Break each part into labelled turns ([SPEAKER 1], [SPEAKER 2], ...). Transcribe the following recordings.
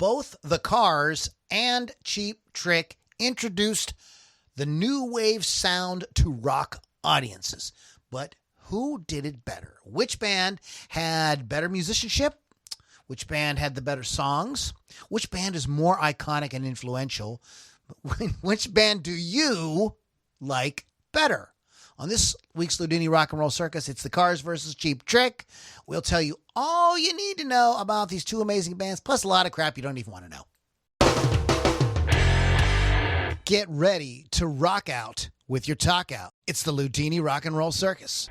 [SPEAKER 1] both the Cars and Cheap Trick introduced the new wave sound to rock audiences. But who did it better? Which band had better musicianship? Which band had the better songs? Which band is more iconic and influential? Which band do you like better? On this week's Loudini Rock and Roll Circus, it's the Cars versus Cheap Trick. We'll tell you all you need to know about these two amazing bands, plus a lot of crap you don't even want to know. Get ready to rock out with your talk out. It's the Loudini Rock and Roll Circus.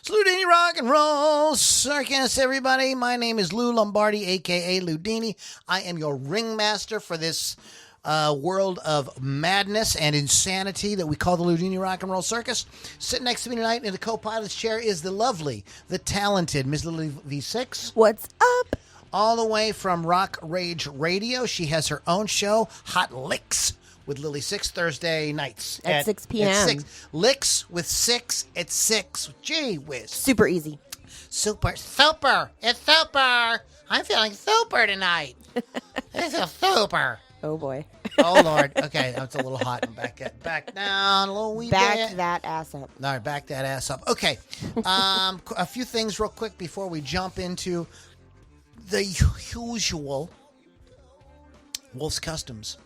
[SPEAKER 1] Loudini Rock and Roll Circus, everybody. My name is Lou Lombardi, a.k.a. Loudini. I am your ringmaster for this world of madness and insanity that we call the Loudini Rock and Roll Circus. Sitting next to me tonight in the co-pilot's chair is the lovely, the talented Miss Lily V6.
[SPEAKER 2] What's up?
[SPEAKER 1] All the way from Rock Rage Radio. She has her own show, Hot Licks with Lily 6, Thursday nights.
[SPEAKER 2] At 6 p.m.
[SPEAKER 1] At 6. Licks with 6 at 6. Gee whiz.
[SPEAKER 2] Super easy.
[SPEAKER 1] Super. It's super. I'm feeling super tonight. I feel super.
[SPEAKER 2] Oh, boy.
[SPEAKER 1] Oh, Lord. Okay, that's a little hot. Back down a little wee bit.
[SPEAKER 2] Back that ass up.
[SPEAKER 1] All right, back that ass up. Okay. A few things real quick before we jump into the usual Wolf's Customs.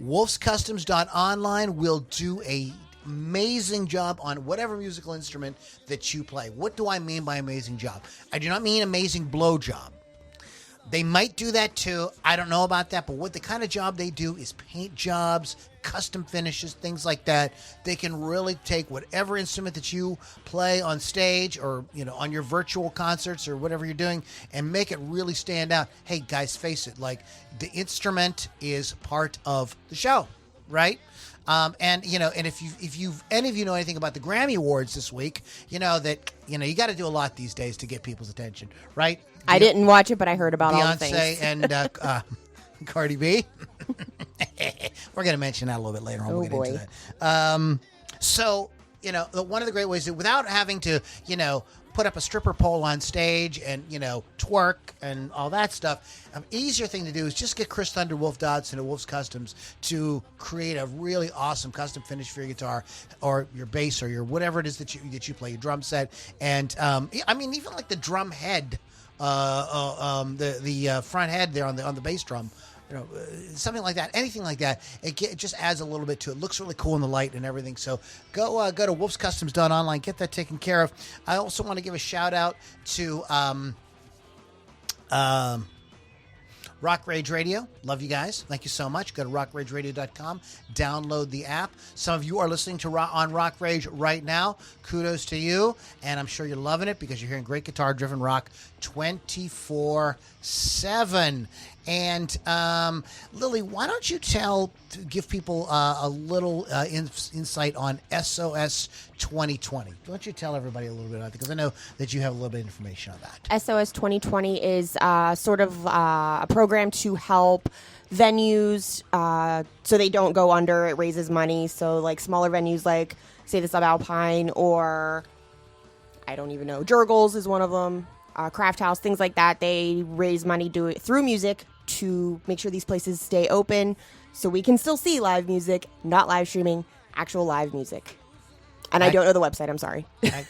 [SPEAKER 1] WolfsCustoms.online will do a amazing job on whatever musical instrument that you play. What do I mean by amazing job? I do not mean amazing blow job. They might do that too. I don't know about that, but what the kind of job they do is paint jobs, custom finishes, things like that. They can really take whatever instrument that you play on stage or, on your virtual concerts or whatever you're doing and make it really stand out. Hey, guys, face it, like the instrument is part of the show, right? And if any of you know anything about the Grammy Awards this week, you know that, you got to do a lot these days to get people's attention, right?
[SPEAKER 2] I didn't watch it, but I heard about all the things.
[SPEAKER 1] Beyonce and Cardi B. We're going to mention that a little bit later on.
[SPEAKER 2] Oh,
[SPEAKER 1] we'll get
[SPEAKER 2] boy.
[SPEAKER 1] into that. So, one of the great ways that without having to, put up a stripper pole on stage and, twerk and all that stuff, an easier thing to do is just get Chris Thunder Wolf Dodson at Wolf's Customs to create a really awesome custom finish for your guitar or your bass or your whatever it is that you play, your drum set. And, even like the drum head, the front head there on the bass drum, something like that, anything like that, it just adds a little bit to it. Looks really cool in the light and everything. So go to wolfscustoms.online, get that taken care of. I also want to give a shout out to Rock Rage Radio. Love you guys. Thank you so much. Go to rockrageradio.com. Download the app. Some of you are listening to on Rock Rage right now. Kudos to you. And I'm sure you're loving it because you're hearing great guitar-driven rock 24/7. And Lily, why don't you give people a little insight on SOS 2020? Why don't you tell everybody a little bit about that? Because I know that you have a little bit of information on that.
[SPEAKER 2] SOS 2020 is sort of a program to help venues so they don't go under. It raises money. So like smaller venues like, say, the Subalpine or, I don't even know, Jurgles is one of them, Craft House, things like that. They raise money through music to make sure these places stay open so we can still see live music, not live streaming, actual live music. And I don't know the website. I'm sorry.
[SPEAKER 1] Yeah.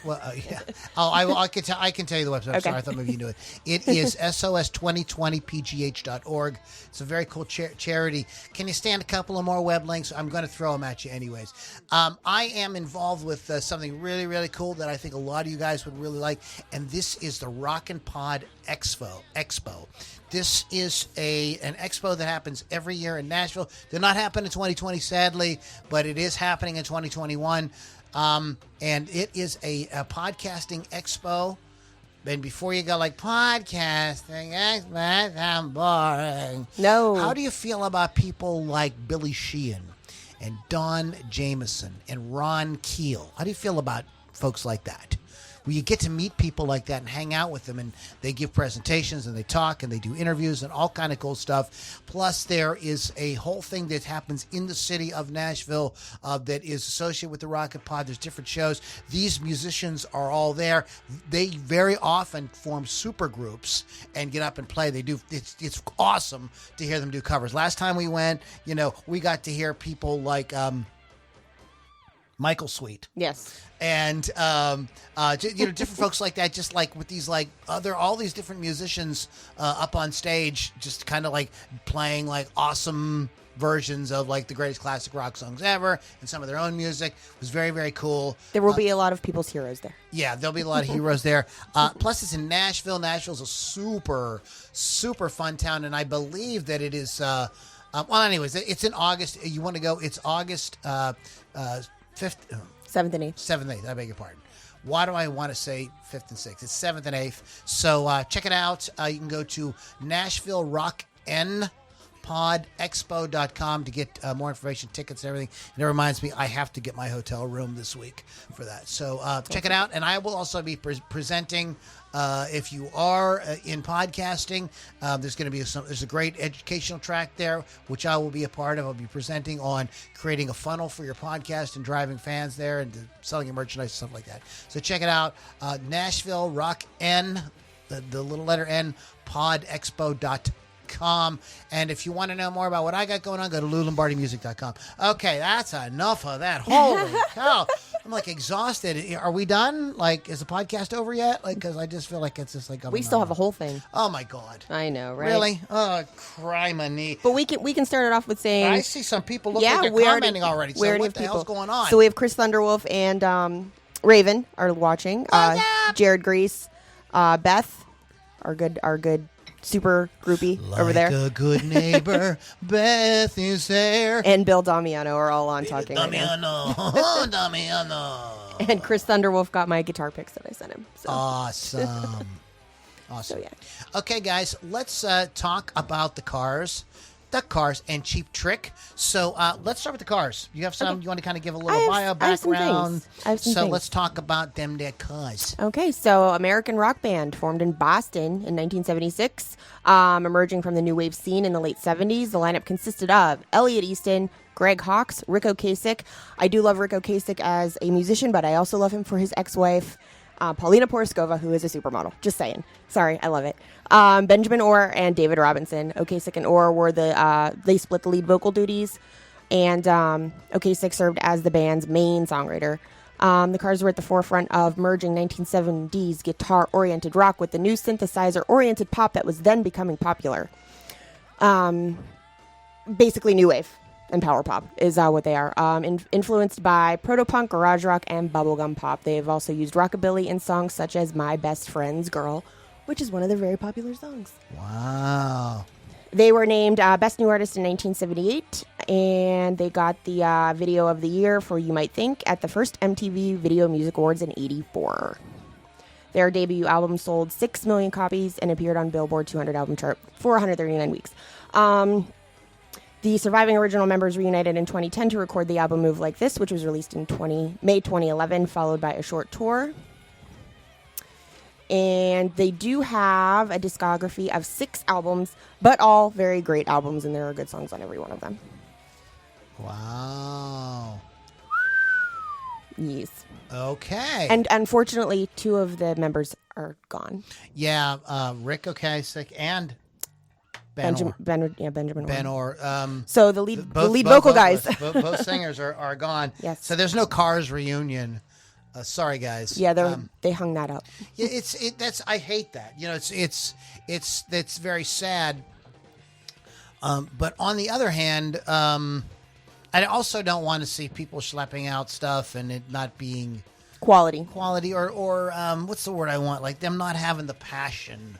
[SPEAKER 1] I can tell you the website. I'm
[SPEAKER 2] okay.
[SPEAKER 1] Sorry. I thought maybe you knew it. It is sos2020pgh.org. It's a very cool charity. Can you stand a couple of more web links? I'm going to throw them at you anyways. I am involved with something really, really cool that I think a lot of you guys would really like, and this is the Rockin' Pod Expo. This is an expo that happens every year in Nashville. Did not happen in 2020, sadly, but it is happening in 2021. And it is a podcasting expo. And before you go like, podcasting, I'm boring.
[SPEAKER 2] No.
[SPEAKER 1] How do you feel about people like Billy Sheehan and Don Jameson and Ron Keel? How do you feel about folks like that? where you get to meet people like that and hang out with them, and they give presentations and they talk and they do interviews and all kind of cool stuff. Plus, there is a whole thing that happens in the city of Nashville that is associated with the Rocket Pod. There's different shows. These musicians are all there. They very often form super groups and get up and play. They do. It's awesome to hear them do covers. Last time we went, we got to hear people like Michael Sweet.
[SPEAKER 2] Yes.
[SPEAKER 1] And different folks like that, just like with these all these different musicians up on stage, just kind of like playing like awesome versions of like the greatest classic rock songs ever and some of their own music. It was very, very cool.
[SPEAKER 2] There will be a lot of people's heroes there.
[SPEAKER 1] Yeah, there'll be a lot of heroes there. Plus, it's in Nashville. Nashville's a super, super fun town, and I believe that it is. Anyways, it's in August. You want to go? It's August 5th,
[SPEAKER 2] 7th and 8th.
[SPEAKER 1] 7th and 8th. I beg your pardon. Why do I want to say 5th and 6th? It's 7th and 8th. So check it out. You can go to Nashville Rock N. podexpo.com to get more information, tickets, and everything. And it reminds me, I have to get my hotel room this week for that. So check it out. And I will also be presenting, if you are in podcasting, there's going to be there's a great educational track there, which I will be a part of. I'll be presenting on creating a funnel for your podcast and driving fans there and selling your merchandise and stuff like that. So check it out. Nashville Rock N, the little letter N, podexpo.com. And if you want to know more about what I got going on, go to lulombardimusic.com. Okay, that's enough of that. Holy cow. I'm like exhausted. Are we done? Like, is the podcast over yet? Like, because I just feel like it's just like
[SPEAKER 2] we still have a whole thing.
[SPEAKER 1] Oh my God.
[SPEAKER 2] I know, right?
[SPEAKER 1] Really? Oh, cry my knee.
[SPEAKER 2] But we can start it off with saying
[SPEAKER 1] I see some people look like they're commenting already. So what the hell's going on?
[SPEAKER 2] So we have Chris Thunderwolf and Raven are watching. Jared Grease, Beth, our good super groupie over there.
[SPEAKER 1] Like a good neighbor, Beth is there.
[SPEAKER 2] And Bill Damiano are all on talking
[SPEAKER 1] Damiano.
[SPEAKER 2] right now.
[SPEAKER 1] Damiano.
[SPEAKER 2] And Chris Thunderwolf got my guitar picks that I sent him. So.
[SPEAKER 1] Awesome.
[SPEAKER 2] So, yeah.
[SPEAKER 1] Okay, guys, let's talk about the cars and Cheap Trick. So let's start with the cars. You have some, you want to kind of give a little bio background.
[SPEAKER 2] I have some things.
[SPEAKER 1] Let's talk about them there cars.
[SPEAKER 2] Okay, so American rock band formed in Boston in 1976, emerging from the new wave scene in the late 70s. The lineup consisted of Elliot Easton, Greg Hawkes, Rick Ocasek. I do love Rick Ocasek as a musician, but I also love him for his ex-wife, Paulina Poroskova, who is a supermodel. Just saying. Sorry, I love it. Benjamin Orr and David Robinson. Ocasek and Orr were they split the lead vocal duties, and Ocasek served as the band's main songwriter. The Cars were at the forefront of merging 1970s guitar-oriented rock with the new synthesizer-oriented pop that was then becoming popular. Basically new wave and power pop is what they are. Influenced by proto-punk, garage rock, and bubblegum pop. They have also used rockabilly in songs such as My Best Friend's Girl, which is one of their very popular songs.
[SPEAKER 1] Wow.
[SPEAKER 2] They were named Best New Artist in 1978, and they got the Video of the Year for You Might Think at the first MTV Video Music Awards in '84. Their debut album sold 6 million copies and appeared on Billboard 200 album chart for 139 weeks. The surviving original members reunited in 2010 to record the album Move Like This, which was released in May 2011, followed by a short tour. And they do have a discography of 6 albums, but all very great albums, and there are good songs on every one of them.
[SPEAKER 1] Wow.
[SPEAKER 2] Yes.
[SPEAKER 1] Okay.
[SPEAKER 2] And unfortunately, 2 of the members are gone.
[SPEAKER 1] Yeah, Rick Ocasek and Benjamin
[SPEAKER 2] Orr.
[SPEAKER 1] Orr.
[SPEAKER 2] So the lead vocal guys.
[SPEAKER 1] both singers are gone.
[SPEAKER 2] Yes.
[SPEAKER 1] So there's no Cars reunion. Sorry, guys.
[SPEAKER 2] Yeah, they hung that up.
[SPEAKER 1] Yeah, I hate that. It's very sad. But on the other hand, I also don't want to see people schlepping out stuff and it not being
[SPEAKER 2] quality
[SPEAKER 1] or what's the word I want? Like them not having the passion.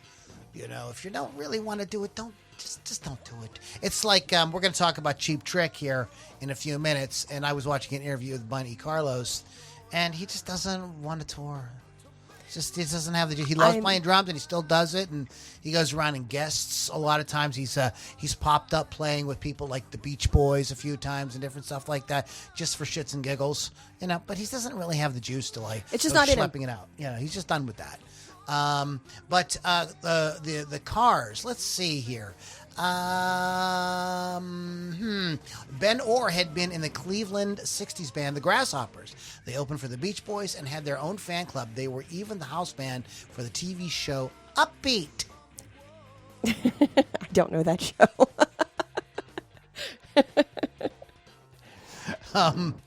[SPEAKER 1] If you don't really want to do it, just don't do it. It's like we're going to talk about Cheap Trick here in a few minutes, and I was watching an interview with Bunny Carlos, and he just doesn't want to tour. Just he doesn't have the. He loves playing drums, and he still does it. And he goes around and guests a lot of times. He's popped up playing with people like the Beach Boys a few times and different stuff like that, just for shits and giggles, you know. But he doesn't really have the juice to like.
[SPEAKER 2] It's just not in him.
[SPEAKER 1] Schlepping it out. Yeah, he's just done with that. But the Cars. Let's see here. Ben Orr had been in the Cleveland 60s band, the Grasshoppers. They opened for the Beach Boys and had their own fan club. They were even the house band for the TV show Upbeat.
[SPEAKER 2] I don't know that show.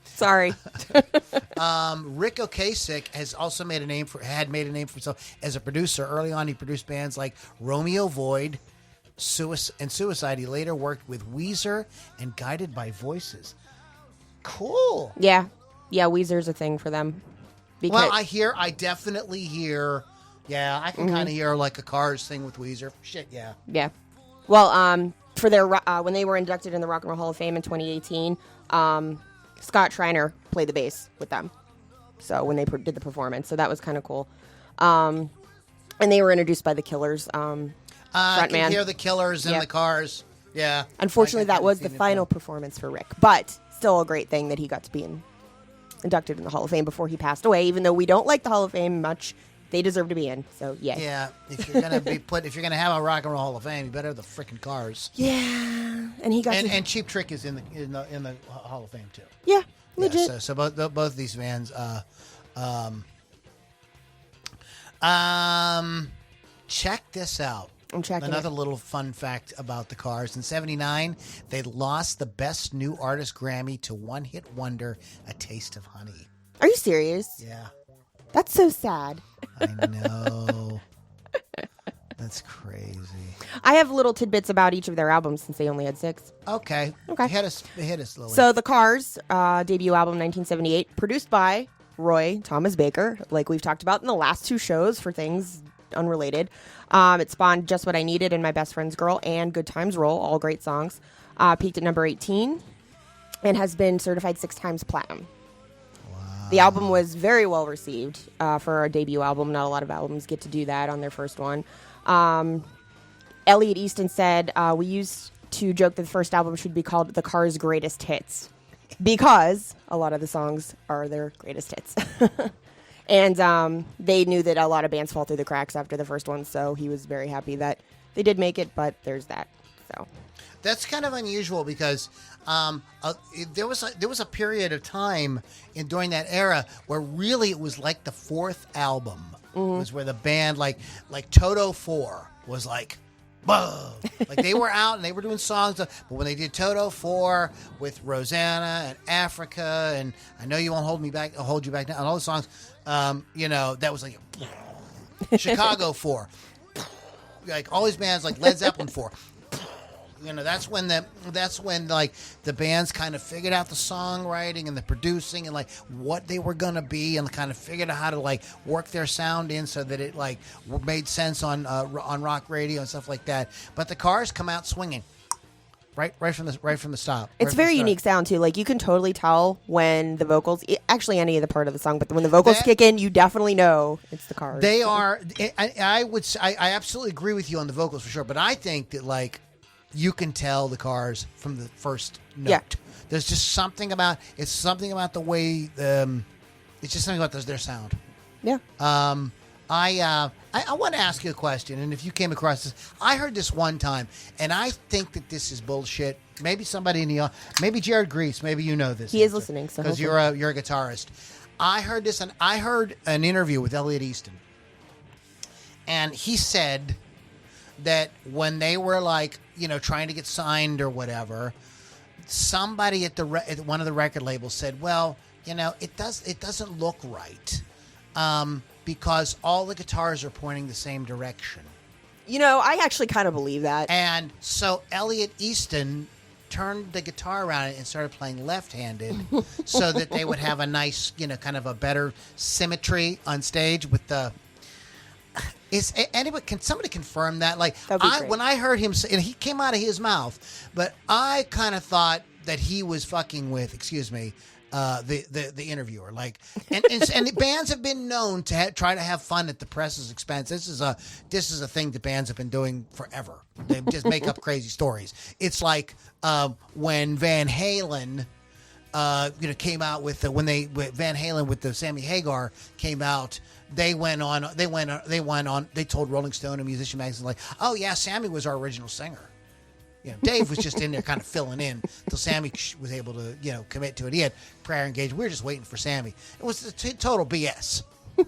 [SPEAKER 2] Sorry.
[SPEAKER 1] Rick Ocasek has also made a name for himself as a producer. Early on, he produced bands like Romeo Void, Suicide. He later worked with Weezer and Guided by Voices. Cool.
[SPEAKER 2] Yeah, Weezer's a thing for them.
[SPEAKER 1] Well, I definitely hear. Yeah, I can kind of hear like a Cars thing with Weezer. Shit, yeah.
[SPEAKER 2] Yeah. Well, for their when they were inducted in the Rock and Roll Hall of Fame in 2018, Scott Schreiner played the bass with them. So when they did the performance, so that was kind of cool. And they were introduced by the Killers.
[SPEAKER 1] I can hear the Killers in the Cars. Yeah.
[SPEAKER 2] Unfortunately, that was the final performance for Rick, but still a great thing that he got to be inducted in the Hall of Fame before he passed away. Even though we don't like the Hall of Fame much, they deserve to be in. So yeah.
[SPEAKER 1] Yeah. If you're gonna if you're gonna have a Rock and Roll Hall of Fame, you better have the freaking Cars.
[SPEAKER 2] Yeah. And he got
[SPEAKER 1] and Cheap Trick is in the Hall of Fame too.
[SPEAKER 2] Yeah. Legit.
[SPEAKER 1] Yeah, so both these bands. Check this out.
[SPEAKER 2] I'm checking
[SPEAKER 1] Another little fun fact about the Cars. In 1979, they lost the Best New Artist Grammy to one-hit wonder, A Taste of Honey.
[SPEAKER 2] Are you serious?
[SPEAKER 1] Yeah.
[SPEAKER 2] That's so sad.
[SPEAKER 1] I know. That's crazy.
[SPEAKER 2] I have little tidbits about each of their albums since they only had 6.
[SPEAKER 1] Okay. Hit us, Lily.
[SPEAKER 2] So the Cars, debut album 1978, produced by Roy Thomas Baker, like we've talked about in the last 2 shows for things unrelated. It spawned Just What I Needed and My Best Friend's Girl and Good Times Roll, all great songs. Peaked at number 18 and has been certified 6 times platinum. Wow. The album was very well received for a debut album. Not a lot of albums get to do that on their first one. Elliot Easton said, we used to joke that the first album should be called The Cars' Greatest Hits because a lot of the songs are their greatest hits. And they knew that a lot of bands fall through the cracks after the first one, so he was very happy that they did make it, but there's that. So
[SPEAKER 1] that's kind of unusual because there was a period of time during that era where really it was like the 4th album was where the band like Toto 4 was like, whoa. Like they were out and they were doing songs, but when they did Toto 4 with Rosanna and Africa and I Know You Won't Hold You Back Now and all the songs, that was like Chicago 4, like all these bands like Led Zeppelin 4. That's when like the bands kind of figured out the songwriting and the producing and like what they were gonna be and kind of figured out how to like work their sound in so that it like made sense on rock radio and stuff like that. But the Cars come out swinging. Right from the stop.
[SPEAKER 2] It's very unique sound too. Like you can totally tell when the vocals, actually any of the part of the song, but when the vocals kick in, you definitely know it's the Cars.
[SPEAKER 1] They are. I absolutely agree with you on the vocals for sure. But I think that like you can tell the Cars from the first note.
[SPEAKER 2] Yeah.
[SPEAKER 1] There's just something about the way. It's just something about their sound.
[SPEAKER 2] Yeah.
[SPEAKER 1] I want to ask you a question, and if you came across this, I heard this one time, and I think that this is bullshit. Maybe somebody maybe Jared Grease, maybe you know this.
[SPEAKER 2] He is listening, so
[SPEAKER 1] because you're a guitarist. I heard this, and I heard an interview with Elliot Easton, and he said that when they were like, trying to get signed or whatever, somebody at one of the record labels said, "Well, it doesn't look right." Because all the guitars are pointing the same direction.
[SPEAKER 2] I actually kind of believe that.
[SPEAKER 1] And so Elliot Easton turned the guitar around and started playing left-handed so that they would have a nice, kind of a better symmetry on stage with the... Can somebody confirm that? Like, when I heard him say, and he came out of his mouth, but I kind of thought that he was fucking with, the interviewer. Like, and the bands have been known to try to have fun at the press's expense. This is a thing that bands have been doing forever. They just make up crazy stories. It's like when Van Halen. Came out with when Van Halen with the Sammy Hagar came out. They told Rolling Stone and Musician Magazine, like, oh yeah, Sammy was our original singer. Dave was just in there kind of filling in until Sammy was able to, commit to it. He had prior engagement. We were just waiting for Sammy. It was total BS. It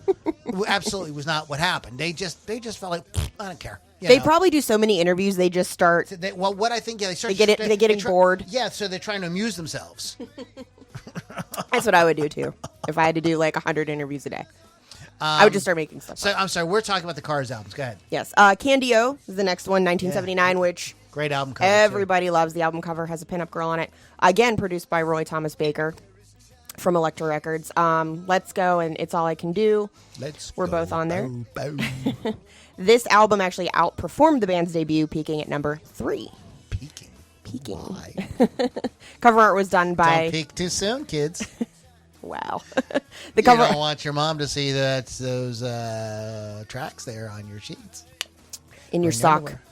[SPEAKER 1] absolutely was not what happened. They just felt like, I don't care.
[SPEAKER 2] They probably do so many interviews. They just start.
[SPEAKER 1] What I think, they start.
[SPEAKER 2] They're getting bored.
[SPEAKER 1] Yeah, so they're trying to amuse themselves.
[SPEAKER 2] That's what I would do too if I had to do like 100 interviews a day. I would just start making stuff.
[SPEAKER 1] So I'm sorry, we're talking about the Cars albums. Go ahead.
[SPEAKER 2] Yes, Candy-O is the next one, 1979, which
[SPEAKER 1] great album cover.
[SPEAKER 2] Everybody loves. The album cover has a pinup girl on it. Again, produced by Roy Thomas Baker from Elektra Records. Let's Go and It's All I Can Do. We're both on there. This album actually outperformed the band's debut, peaking at number 3. Peaking.
[SPEAKER 1] Why?
[SPEAKER 2] Cover art was done by...
[SPEAKER 1] Don't peak too soon, kids.
[SPEAKER 2] Wow.
[SPEAKER 1] You don't want your mom to see those tracks there on your sheets.
[SPEAKER 2] In your sock.
[SPEAKER 1] Underwear.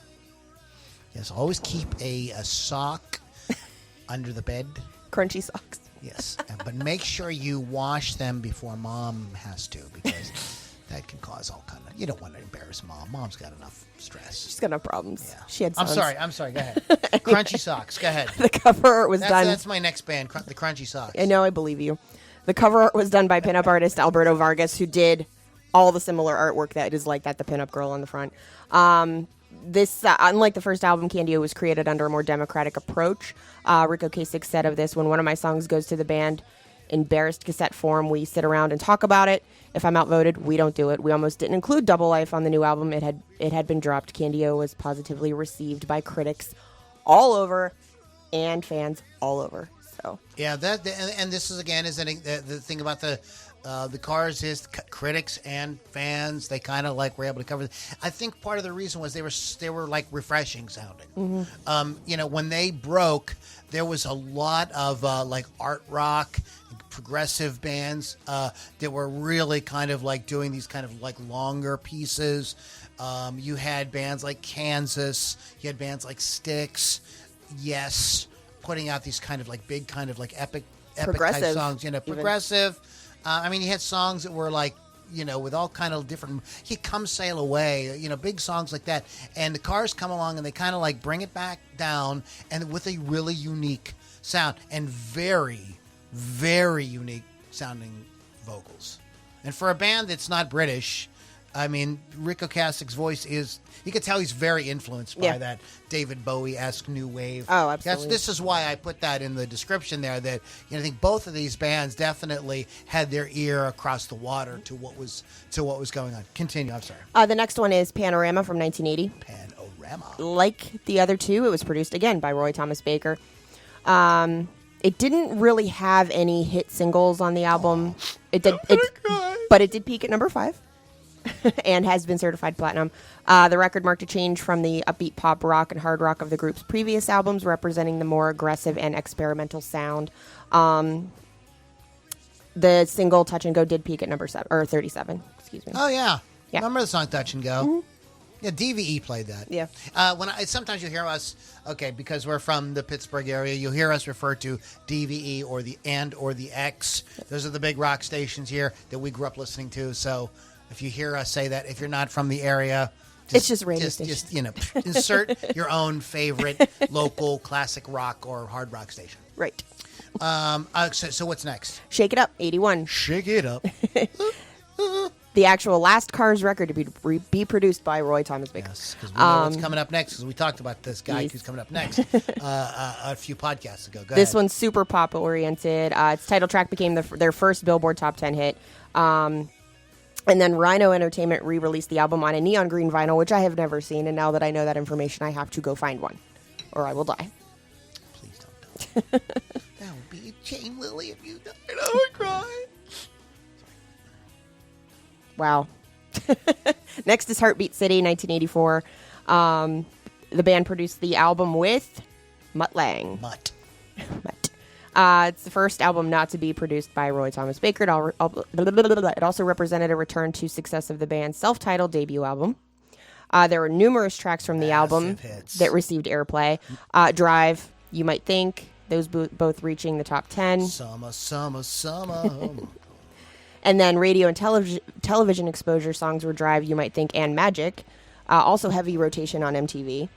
[SPEAKER 1] Yes, always keep a sock under the bed.
[SPEAKER 2] Crunchy socks.
[SPEAKER 1] Yes, but make sure you wash them before Mom has to, because that can cause all kind of... You don't want to embarrass Mom. Mom's got enough stress.
[SPEAKER 2] She's got enough problems.
[SPEAKER 1] Yeah.
[SPEAKER 2] She had sons.
[SPEAKER 1] I'm sorry. Go ahead. Crunchy Socks. Go ahead.
[SPEAKER 2] The cover art was done...
[SPEAKER 1] That's my next band, the Crunchy Socks.
[SPEAKER 2] I know, I believe you. The cover art was done by pinup artist Alberto Vargas, who did all the similar artwork that is like that, the pinup girl on the front. This, unlike the first album, Candy-O was created under a more democratic approach. Rico Kasich said of this, when one of my songs goes to the band in embarrassed cassette form, we sit around and talk about it. If I'm outvoted, we don't do it. We almost didn't include Double Life on the new album. It had been dropped. Candy-O was positively received by critics all over and fans all over. So
[SPEAKER 1] yeah, and this is again the thing about the Cars is critics and fans. They kind of like were able to cover. I think part of the reason was they were like refreshing sounding. Mm-hmm. When they broke, there was a lot of like art rock, progressive bands that were really kind of like doing these kind of like longer pieces. You had bands like Kansas. You had bands like Styx. Yes, putting out these kind of like big kind of like epic type songs. Progressive. You had songs that were like, with all kind of different... Come Sail Away, big songs like that. And the Cars come along and they kind of like bring it back down and with a really unique sound and very, very unique sounding vocals. And for a band that's not British, Rico Kasich's voice is... You can tell he's very influenced by that David Bowie-esque new wave.
[SPEAKER 2] Oh, absolutely.
[SPEAKER 1] This is why I put that in the description there, that I think both of these bands definitely had their ear across the water to what was going on. Continue, I'm sorry.
[SPEAKER 2] The next one is Panorama from 1980.
[SPEAKER 1] Panorama.
[SPEAKER 2] Like the other two, it was produced again by Roy Thomas Baker. It didn't really have any hit singles on the album. But it did peak at number 5. And has been certified platinum. The record marked a change from the upbeat pop rock and hard rock of the group's previous albums, representing the more aggressive and experimental sound. The single "Touch and Go" did peak at number 37. Excuse me.
[SPEAKER 1] Oh yeah.
[SPEAKER 2] Yeah.
[SPEAKER 1] Remember the song "Touch and Go"?
[SPEAKER 2] Mm-hmm.
[SPEAKER 1] Yeah, DVE played that.
[SPEAKER 2] Yeah.
[SPEAKER 1] Sometimes you hear us, because we're from the Pittsburgh area, you'll hear us refer to DVE or the X. Those are the big rock stations here that we grew up listening to. So if you hear us say that, if you're not from the area,
[SPEAKER 2] it's just radio station.
[SPEAKER 1] Just insert your own favorite local classic rock or hard rock station.
[SPEAKER 2] Right.
[SPEAKER 1] So what's next?
[SPEAKER 2] Shake It Up, 81.
[SPEAKER 1] Shake It Up.
[SPEAKER 2] The actual last Cars record to be produced by Roy Thomas Baker.
[SPEAKER 1] Yes, because we know what's coming up next, because we talked about this guy who's coming up next a few podcasts ago. Go
[SPEAKER 2] this
[SPEAKER 1] ahead.
[SPEAKER 2] one's super pop-oriented. Its title track became their first Billboard Top 10 hit. And then Rhino Entertainment re-released the album on a neon green vinyl, which I have never seen. And now that I know that information, I have to go find one, or I will die.
[SPEAKER 1] Please don't. That would be a chain, Lily, if you died. I would cry.
[SPEAKER 2] Wow. Next is Heartbeat City, 1984. The band produced the album with Mutt Lange.
[SPEAKER 1] Mutt.
[SPEAKER 2] It's the first album not to be produced by Roy Thomas Baker. It also represented a return to success of the band's self-titled debut album. There were numerous tracks from the album that received airplay. Drive, You Might Think, those both reaching the top 10.
[SPEAKER 1] Summer, summer, summer.
[SPEAKER 2] And then radio and television exposure songs were Drive, You Might Think, and Magic. Also heavy rotation on MTV.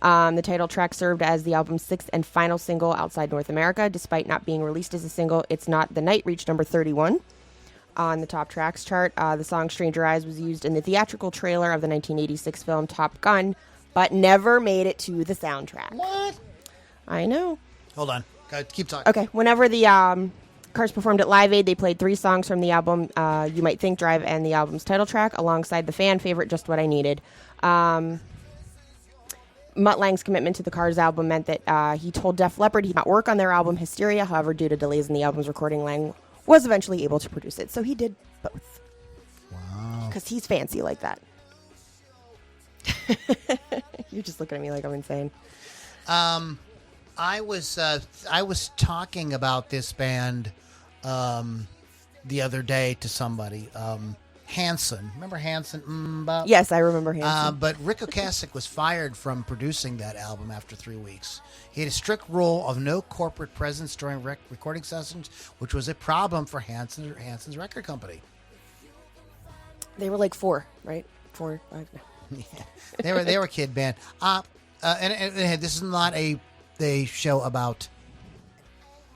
[SPEAKER 2] The title track served as the album's sixth and final single outside North America. Despite not being released as a single, It's Not the Night reached number 31 on the top tracks chart. The song Stranger Eyes was used in the theatrical trailer of the 1986 film Top Gun, but never made it to the soundtrack.
[SPEAKER 1] What?
[SPEAKER 2] I know.
[SPEAKER 1] Hold on. Keep talking.
[SPEAKER 2] Okay. Whenever the Cars performed at Live Aid, they played 3 songs from the album, You Might Think, Drive, and the album's title track, alongside the fan favorite Just What I Needed. Mutt Lange's commitment to the Cars album meant that he told Def Leppard he'd not work on their album Hysteria. However, due to delays in the album's recording, Lange was eventually able to produce it. So he did both.
[SPEAKER 1] Wow.
[SPEAKER 2] Because he's fancy like that. You're just looking at me like I'm insane.
[SPEAKER 1] I was talking about this band the other day to somebody. Hanson. Remember Hanson?
[SPEAKER 2] Yes, I remember Hanson.
[SPEAKER 1] But Rick Ocasek was fired from producing that album after 3 weeks. He had a strict rule of no corporate presence during recording sessions, which was a problem for Hanson's record company.
[SPEAKER 2] They were like 4, right? 4, 5.
[SPEAKER 1] Yeah. They were a kid band. And this is not a show about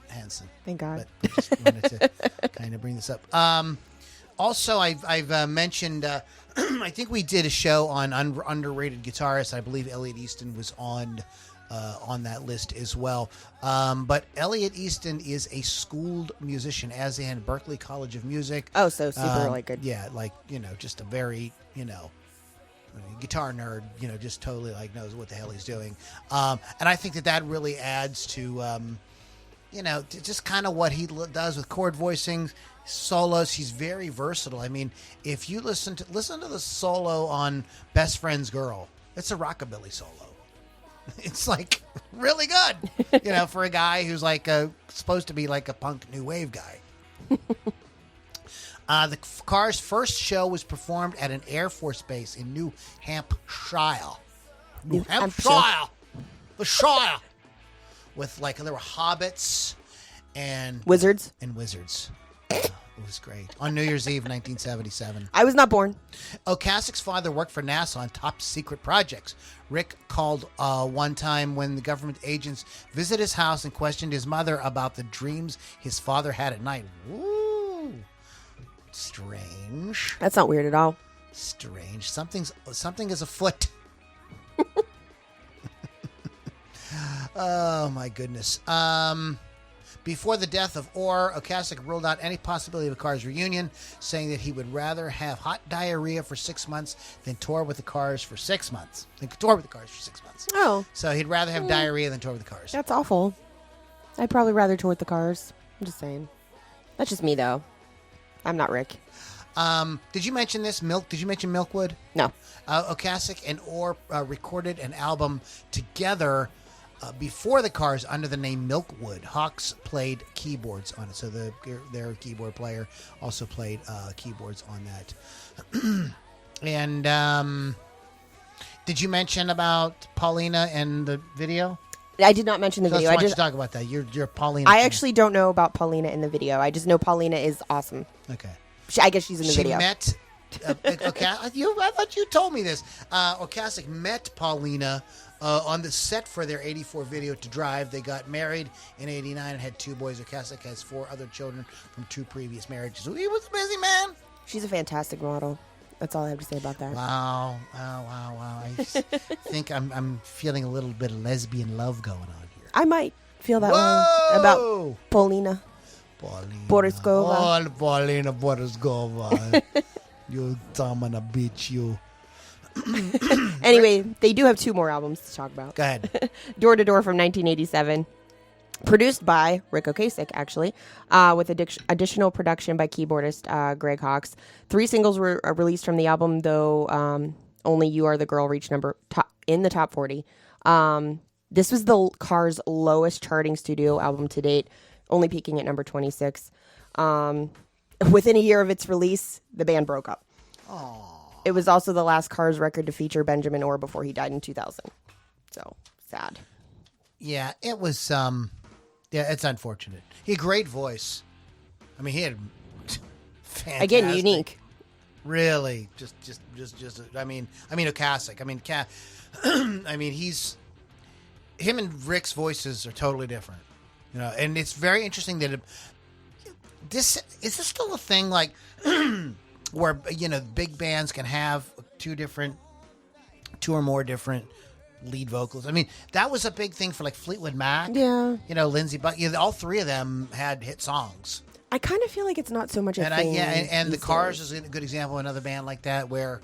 [SPEAKER 1] Hanson.
[SPEAKER 2] Thank God.
[SPEAKER 1] But I just wanted to kind of bring this up. Also, I've mentioned, I think we did a show on underrated guitarists. I believe Elliot Easton was on that list as well. But Elliot Easton is a schooled musician, as in Berklee College of Music.
[SPEAKER 2] Oh, so super good.
[SPEAKER 1] Yeah, just a very, guitar nerd, just totally knows what the hell he's doing. And I think that really adds to, just kind of what he does with chord voicings. Solos, he's very versatile. I mean, if you listen to the solo on Best Friend's Girl, it's a rockabilly solo. It's really good, for a guy who's supposed to be a punk new wave guy. The Cars' first show was performed at an Air Force base in New Hampshire. New Hampshire, the Shire, with there were hobbits and
[SPEAKER 2] wizards.
[SPEAKER 1] It was great. On New Year's Eve, 1977.
[SPEAKER 2] I was not born.
[SPEAKER 1] Ocasek's father worked for NASA on top secret projects. Rick called one time when the government agents visited his house and questioned his mother about the dreams his father had at night. Woo! Strange.
[SPEAKER 2] That's not weird at all.
[SPEAKER 1] Strange. Something is afoot. Oh, my goodness. Before the death of Orr, Ocasek ruled out any possibility of a Cars reunion, saying that he would rather have hot diarrhea for 6 months than tour with the Cars for 6 months.
[SPEAKER 2] Oh.
[SPEAKER 1] So he'd rather have diarrhea than tour with the Cars.
[SPEAKER 2] That's awful. I'd probably rather tour with the Cars. I'm just saying. That's just me, though. I'm not Rick.
[SPEAKER 1] Did you mention this? Did you mention Milkwood?
[SPEAKER 2] No.
[SPEAKER 1] Ocasek and Orr recorded an album together before the Cars under the name Milkwood. Hawks played keyboards on it, so their keyboard player also played keyboards on that. And did you mention about Paulina and the video?
[SPEAKER 2] I did not mention the video.
[SPEAKER 1] Why don't you talk about that? You're Paulina.
[SPEAKER 2] I actually don't know about Paulina in the video. I just know Paulina is awesome.
[SPEAKER 1] Okay.
[SPEAKER 2] I guess she's in the video.
[SPEAKER 1] She met. I thought you told me this. Ocasek met Paulina on the set for their 84 video to Drive. They got married in 89 and had 2 boys. Ocasek has 4 other children from 2 previous marriages. So he was a busy man.
[SPEAKER 2] She's a fantastic model. That's all I have to say about that.
[SPEAKER 1] Wow. I think I'm feeling a little bit of lesbian love going on here.
[SPEAKER 2] I might feel that way about Paulina. Borskova.
[SPEAKER 1] Oh, Paulina Borskova. You dumb and a bitch, you.
[SPEAKER 2] Anyway, they do have 2 more albums to talk about.
[SPEAKER 1] Go ahead.
[SPEAKER 2] Door to Door from 1987. Produced by Rick Ocasek, actually, with additional production by keyboardist Greg Hawkes. 3 singles were released from the album, though only You Are the Girl reached in the top 40. This was the Cars' lowest charting studio album to date, only peaking at number 26. Within a year of its release, the band broke up.
[SPEAKER 1] Aww.
[SPEAKER 2] It was also the last Cars record to feature Benjamin Orr before he died in 2000. So, sad.
[SPEAKER 1] Yeah, it was, it's unfortunate. He had a great voice. I mean, he had fantastic.
[SPEAKER 2] Again, unique.
[SPEAKER 1] Really, just. I mean, a classic. I mean, him and Rick's voices are totally different, And it's very interesting that is this still a thing, like where big bands can have two or more different lead vocals. I mean, that was a big thing for like Fleetwood Mac.
[SPEAKER 2] Yeah.
[SPEAKER 1] Lindsey Buckingham. All three of them had hit songs.
[SPEAKER 2] I kind of feel like it's not so much a thing.
[SPEAKER 1] And the Cars is a good example of another band like that where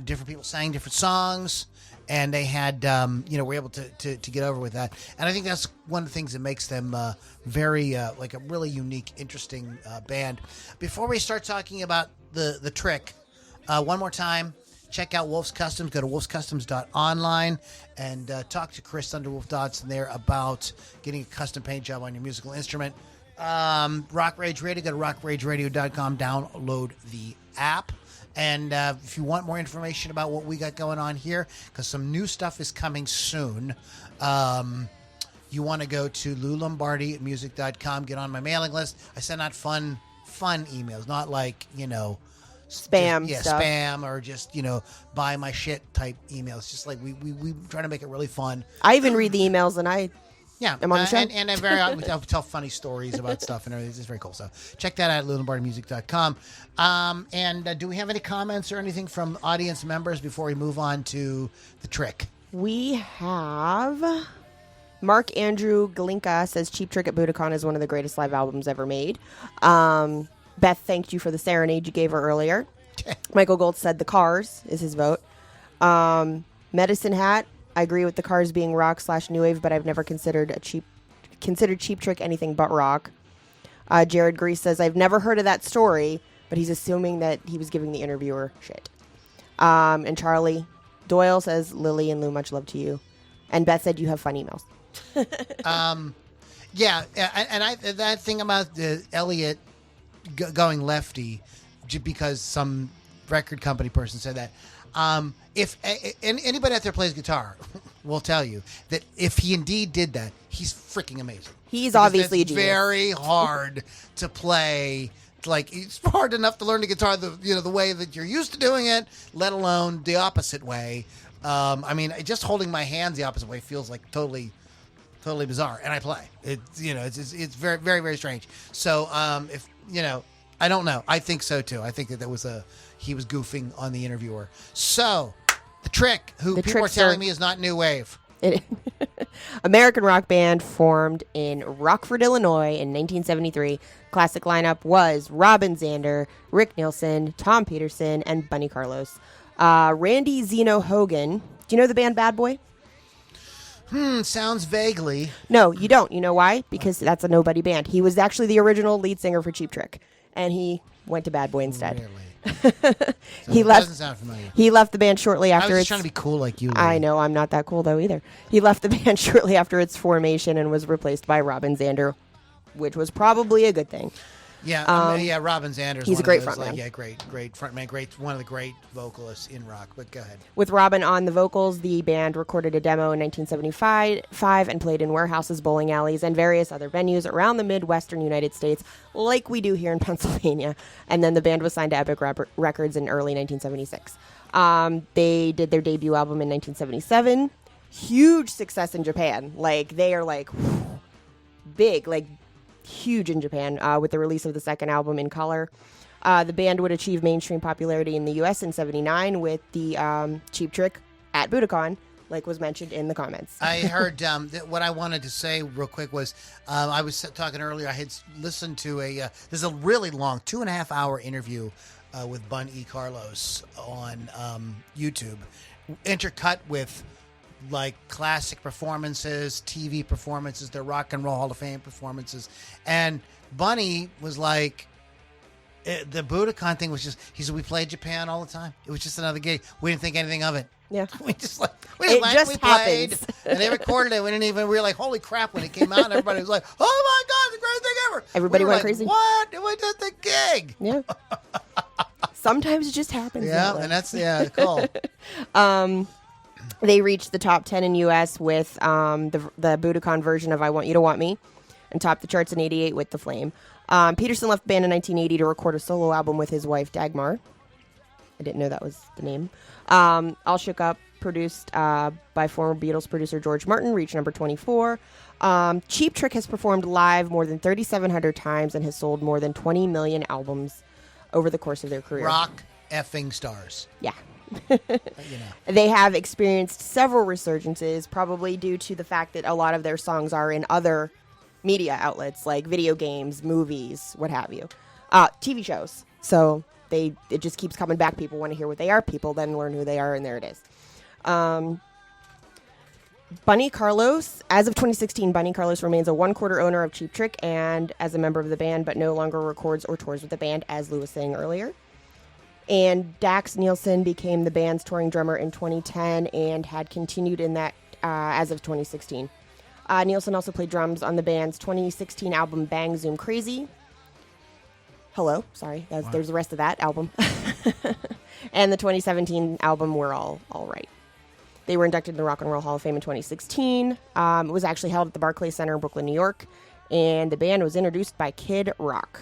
[SPEAKER 1] different people sang different songs, and they had were able to get over with that. And I think that's one of the things that makes them very like a really unique, interesting band. Before we start talking about the Trick, one more time, check out Wolf's Customs. Go to wolfscustoms.online and talk to Chris under Wolf Dodson there about getting a custom paint job on your musical instrument. Rock Rage Radio, go to rockrageradio.com, download the app. And if you want more information about what we got going on here, because some new stuff is coming soon, you want to go to loulombardimusic.com, get on my mailing list. I send out fun emails, not like,
[SPEAKER 2] spam stuff.
[SPEAKER 1] Spam or just, buy my shit type emails. Just like we try to make it really fun.
[SPEAKER 2] I even read the emails and
[SPEAKER 1] Yeah,
[SPEAKER 2] I'm on the show.
[SPEAKER 1] And I'm I'll tell funny stories about stuff and everything. It's very cool. So check that out at loulombardimusic.com. And do we have any comments or anything from audience members before we move on to the Trick?
[SPEAKER 2] We have Mark Andrew Galinka says Cheap Trick at Budokan is one of the greatest live albums ever made. Beth thanked you for the serenade you gave her earlier. Michael Gold said the Cars is his vote. Medicine Hat, I agree with the Cars being rock/new wave, but I've never considered Cheap Trick anything but rock. Jared Grease says I've never heard of that story, but he's assuming that he was giving the interviewer shit. And Charlie Doyle says Lily and Lou, much love to you. And Beth said you have fun emails.
[SPEAKER 1] Yeah, and that thing about Elliot going lefty, because some record company person said that. If anybody out there plays guitar, will tell you that if he indeed did that, he's freaking amazing.
[SPEAKER 2] He's obviously a genius.
[SPEAKER 1] Very hard to play. Like, it's hard enough to learn the guitar the way that you're used to doing it, let alone the opposite way. I mean, just holding my hands the opposite way feels like totally bizarre, and I play. It's very, very, very strange. So if I don't know. I think so too. I think that he was goofing on the interviewer. So the Trick, who people are telling me is not new wave.
[SPEAKER 2] American rock band formed in Rockford, Illinois in 1973. Classic lineup was Robin Zander, Rick Nielsen, Tom Peterson, and Bunny Carlos. Randy Zeno Hogan. Do you know the band Bad Boy?
[SPEAKER 1] Sounds vaguely.
[SPEAKER 2] No, you don't. You know why? Because that's a nobody band. He was actually the original lead singer for Cheap Trick, and he went to Bad Boy instead.
[SPEAKER 1] Really?
[SPEAKER 2] He left.
[SPEAKER 1] Doesn't sound familiar.
[SPEAKER 2] He left the band shortly after.
[SPEAKER 1] I was just trying to be cool like you. Lily.
[SPEAKER 2] I know, I'm not that cool though either. He left the band shortly after its formation and was replaced by Robin Zander, which was probably a good thing.
[SPEAKER 1] Yeah, Robin Zander.
[SPEAKER 2] He's a great frontman.
[SPEAKER 1] Great frontman. One of the great vocalists in rock. But go ahead.
[SPEAKER 2] With Robin on the vocals, the band recorded a demo in 1975 and played in warehouses, bowling alleys, and various other venues around the Midwestern United States, like we do here in Pennsylvania. And then the band was signed to Epic Records in early 1976. They did their debut album in 1977. Huge success in Japan. Like, they are like big, like huge in Japan with the release of the second album In Color. The band would achieve mainstream popularity in the U.S. in 79 with the Cheap Trick at Budokan, like was mentioned in the comments.
[SPEAKER 1] I heard what I wanted to say real quick was I was talking earlier. I had listened to there's a really long 2.5 hour interview with Bun E. Carlos on YouTube, intercut with like classic performances, TV performances, their Rock and Roll Hall of Fame performances. And Bunny was like, The Budokan thing was just, he said, we played Japan all the time. It was just another gig. We didn't think anything of it.
[SPEAKER 2] Yeah.
[SPEAKER 1] We just
[SPEAKER 2] It
[SPEAKER 1] went,
[SPEAKER 2] just
[SPEAKER 1] we played.
[SPEAKER 2] happens.
[SPEAKER 1] And they recorded it. We were like, holy crap, when it came out, and everybody was like, oh my God, it's the greatest thing ever.
[SPEAKER 2] Everybody
[SPEAKER 1] We were
[SPEAKER 2] went
[SPEAKER 1] like,
[SPEAKER 2] crazy.
[SPEAKER 1] What? It was just a gig.
[SPEAKER 2] Yeah. Sometimes it just happens.
[SPEAKER 1] Yeah,
[SPEAKER 2] that way.
[SPEAKER 1] and that's, cool.
[SPEAKER 2] They reached the top 10 in U.S. with the Budokan version of I Want You to Want Me, and topped the charts in 88 with The Flame. Peterson left the band in 1980 to record a solo album with his wife, Dagmar. I didn't know that was the name. All Shook Up, produced by former Beatles producer George Martin, reached number 24. Cheap Trick has performed live more than 3,700 times and has sold more than 20 million albums over the course of their career.
[SPEAKER 1] Rock effing stars.
[SPEAKER 2] Yeah.
[SPEAKER 1] You know.
[SPEAKER 2] They have experienced several resurgences, probably due to the fact that a lot of their songs are in other media outlets like video games, movies, what have you, TV shows. So it just keeps coming back. People want to hear what they are. People then learn who they are, and there it is. Bunny Carlos, as of 2016, Bunny Carlos remains a one-quarter owner of Cheap Trick and as a member of the band, but no longer records or tours with the band, as Lou was saying earlier. And Dax Nielsen became the band's touring drummer in 2010 and had continued in that as of 2016. Nielsen also played drums on the band's 2016 album Bang Zoom Crazy. Hello, sorry, there's the rest of that album. And the 2017 album We're All Right. They were inducted in the Rock and Roll Hall of Fame in 2016. It was actually held at the Barclays Center in Brooklyn, New York. And the band was introduced by Kid Rock.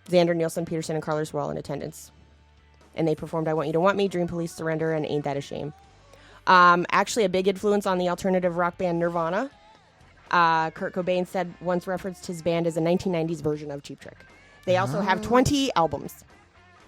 [SPEAKER 2] Xander, Nielsen, Peterson, and Carlos were all in attendance. And they performed I Want You to Want Me, Dream Police, Surrender, and Ain't That a Shame. Actually, a big influence on the alternative rock band Nirvana. Kurt Cobain once referenced his band as a 1990s version of Cheap Trick. They also have 20 albums.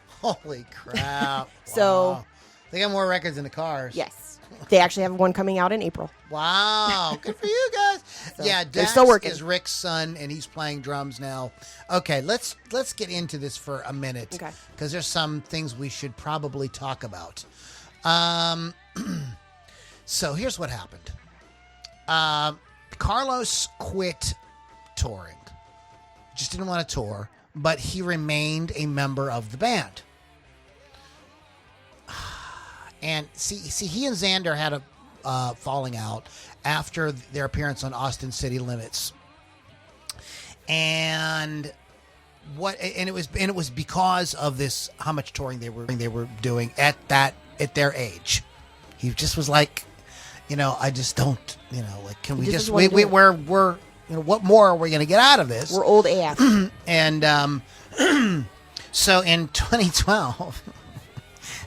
[SPEAKER 1] Holy crap.
[SPEAKER 2] So,
[SPEAKER 1] wow. They got more records than the Cars.
[SPEAKER 2] Yes. They actually have one coming out in April.
[SPEAKER 1] Wow. Good for you guys.
[SPEAKER 2] So,
[SPEAKER 1] yeah,
[SPEAKER 2] they're
[SPEAKER 1] Dax
[SPEAKER 2] still working.
[SPEAKER 1] is Rick's son, and he's playing drums now. Okay, let's get into this for a minute.
[SPEAKER 2] Okay.
[SPEAKER 1] Because there's some things we should probably talk about. So here's what happened. Carlos quit touring. Just didn't want to tour, but he remained a member of the band. And see, he and Xander had a falling out after their appearance on Austin City Limits, and it was because of this, how much touring they were doing at their age. He just was like, I just don't, like, can we just we're what more are we going to get out of this?
[SPEAKER 2] We're old AF.
[SPEAKER 1] And so in 2012.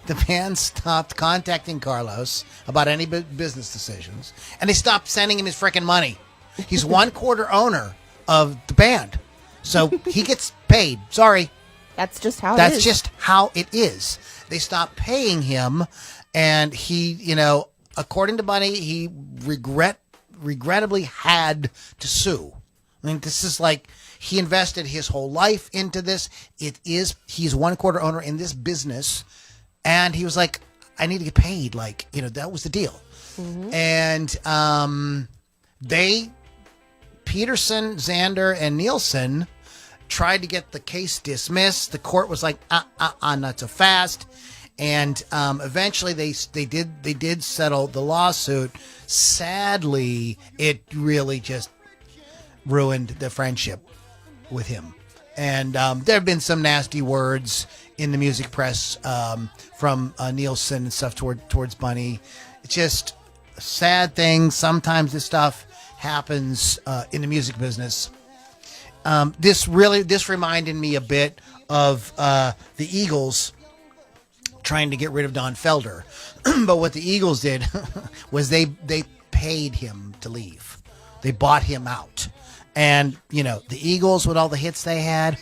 [SPEAKER 1] The band stopped contacting Carlos about any business decisions, and they stopped sending him his freaking money. He's one-quarter owner of the band, so he gets paid. Sorry.
[SPEAKER 2] That's just how it is.
[SPEAKER 1] That's just how it is. They stopped paying him, and he, according to Bunny, he regrettably had to sue. I mean, this is like, he invested his whole life into this. He's one-quarter owner in this business. And he was like, I need to get paid. Like, that was the deal. Mm-hmm. And Peterson, Xander, and Nielsen tried to get the case dismissed. The court was like, not so fast. And eventually they did settle the lawsuit. Sadly, it really just ruined the friendship with him. And there have been some nasty words in the music press from Nielsen and stuff towards Bunny. It's just a sad thing. Sometimes this stuff happens in the music business. This reminded me a bit of the Eagles trying to get rid of Don Felder. But what the Eagles did was they paid him to leave. They bought him out. And, the Eagles, with all the hits they had,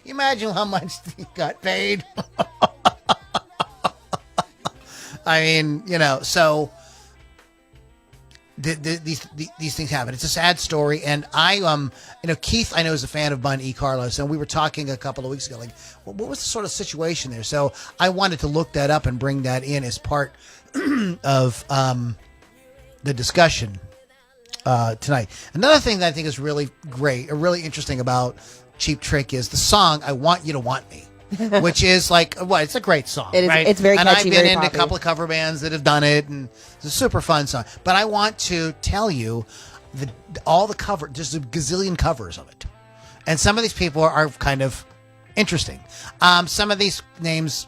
[SPEAKER 1] imagine how much he got paid. I mean, so these things happen. It's a sad story. And Keith, I know, is a fan of Bunny Carlos, and we were talking a couple of weeks ago, like, what was the sort of situation there? So I wanted to look that up and bring that in as part of the discussion tonight. Another thing that I think is really great, or really interesting about Cheap Trick is the song "I Want You to Want Me," which is like it's a great song,
[SPEAKER 2] It is,
[SPEAKER 1] right?
[SPEAKER 2] it's very
[SPEAKER 1] and
[SPEAKER 2] catchy,
[SPEAKER 1] I've been
[SPEAKER 2] very
[SPEAKER 1] into
[SPEAKER 2] poppy.
[SPEAKER 1] a couple of cover bands that have done it, and it's a super fun song. But I want to tell you all the cover, just a gazillion covers of it, and some of these people are kind of interesting. Some of these names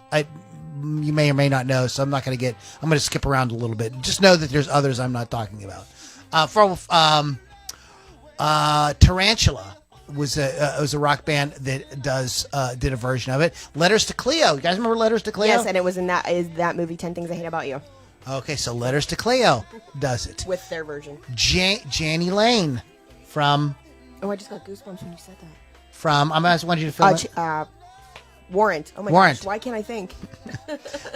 [SPEAKER 1] you may or may not know, so I'm going to skip around a little bit. Just know that there's others I'm not talking about. Tarantula was a rock band that did a version of it. Letters to Cleo. You guys remember Letters to Cleo?
[SPEAKER 2] Yes, and it was in that movie 10 Things I Hate About You
[SPEAKER 1] Okay, so Letters to Cleo does it.
[SPEAKER 2] with their version.
[SPEAKER 1] Janie Lane from
[SPEAKER 2] Oh, I just got goosebumps when you said that.
[SPEAKER 1] I just wanted you to fill it.
[SPEAKER 2] Warrant. Oh my
[SPEAKER 1] Warrant.
[SPEAKER 2] gosh, why can't I think?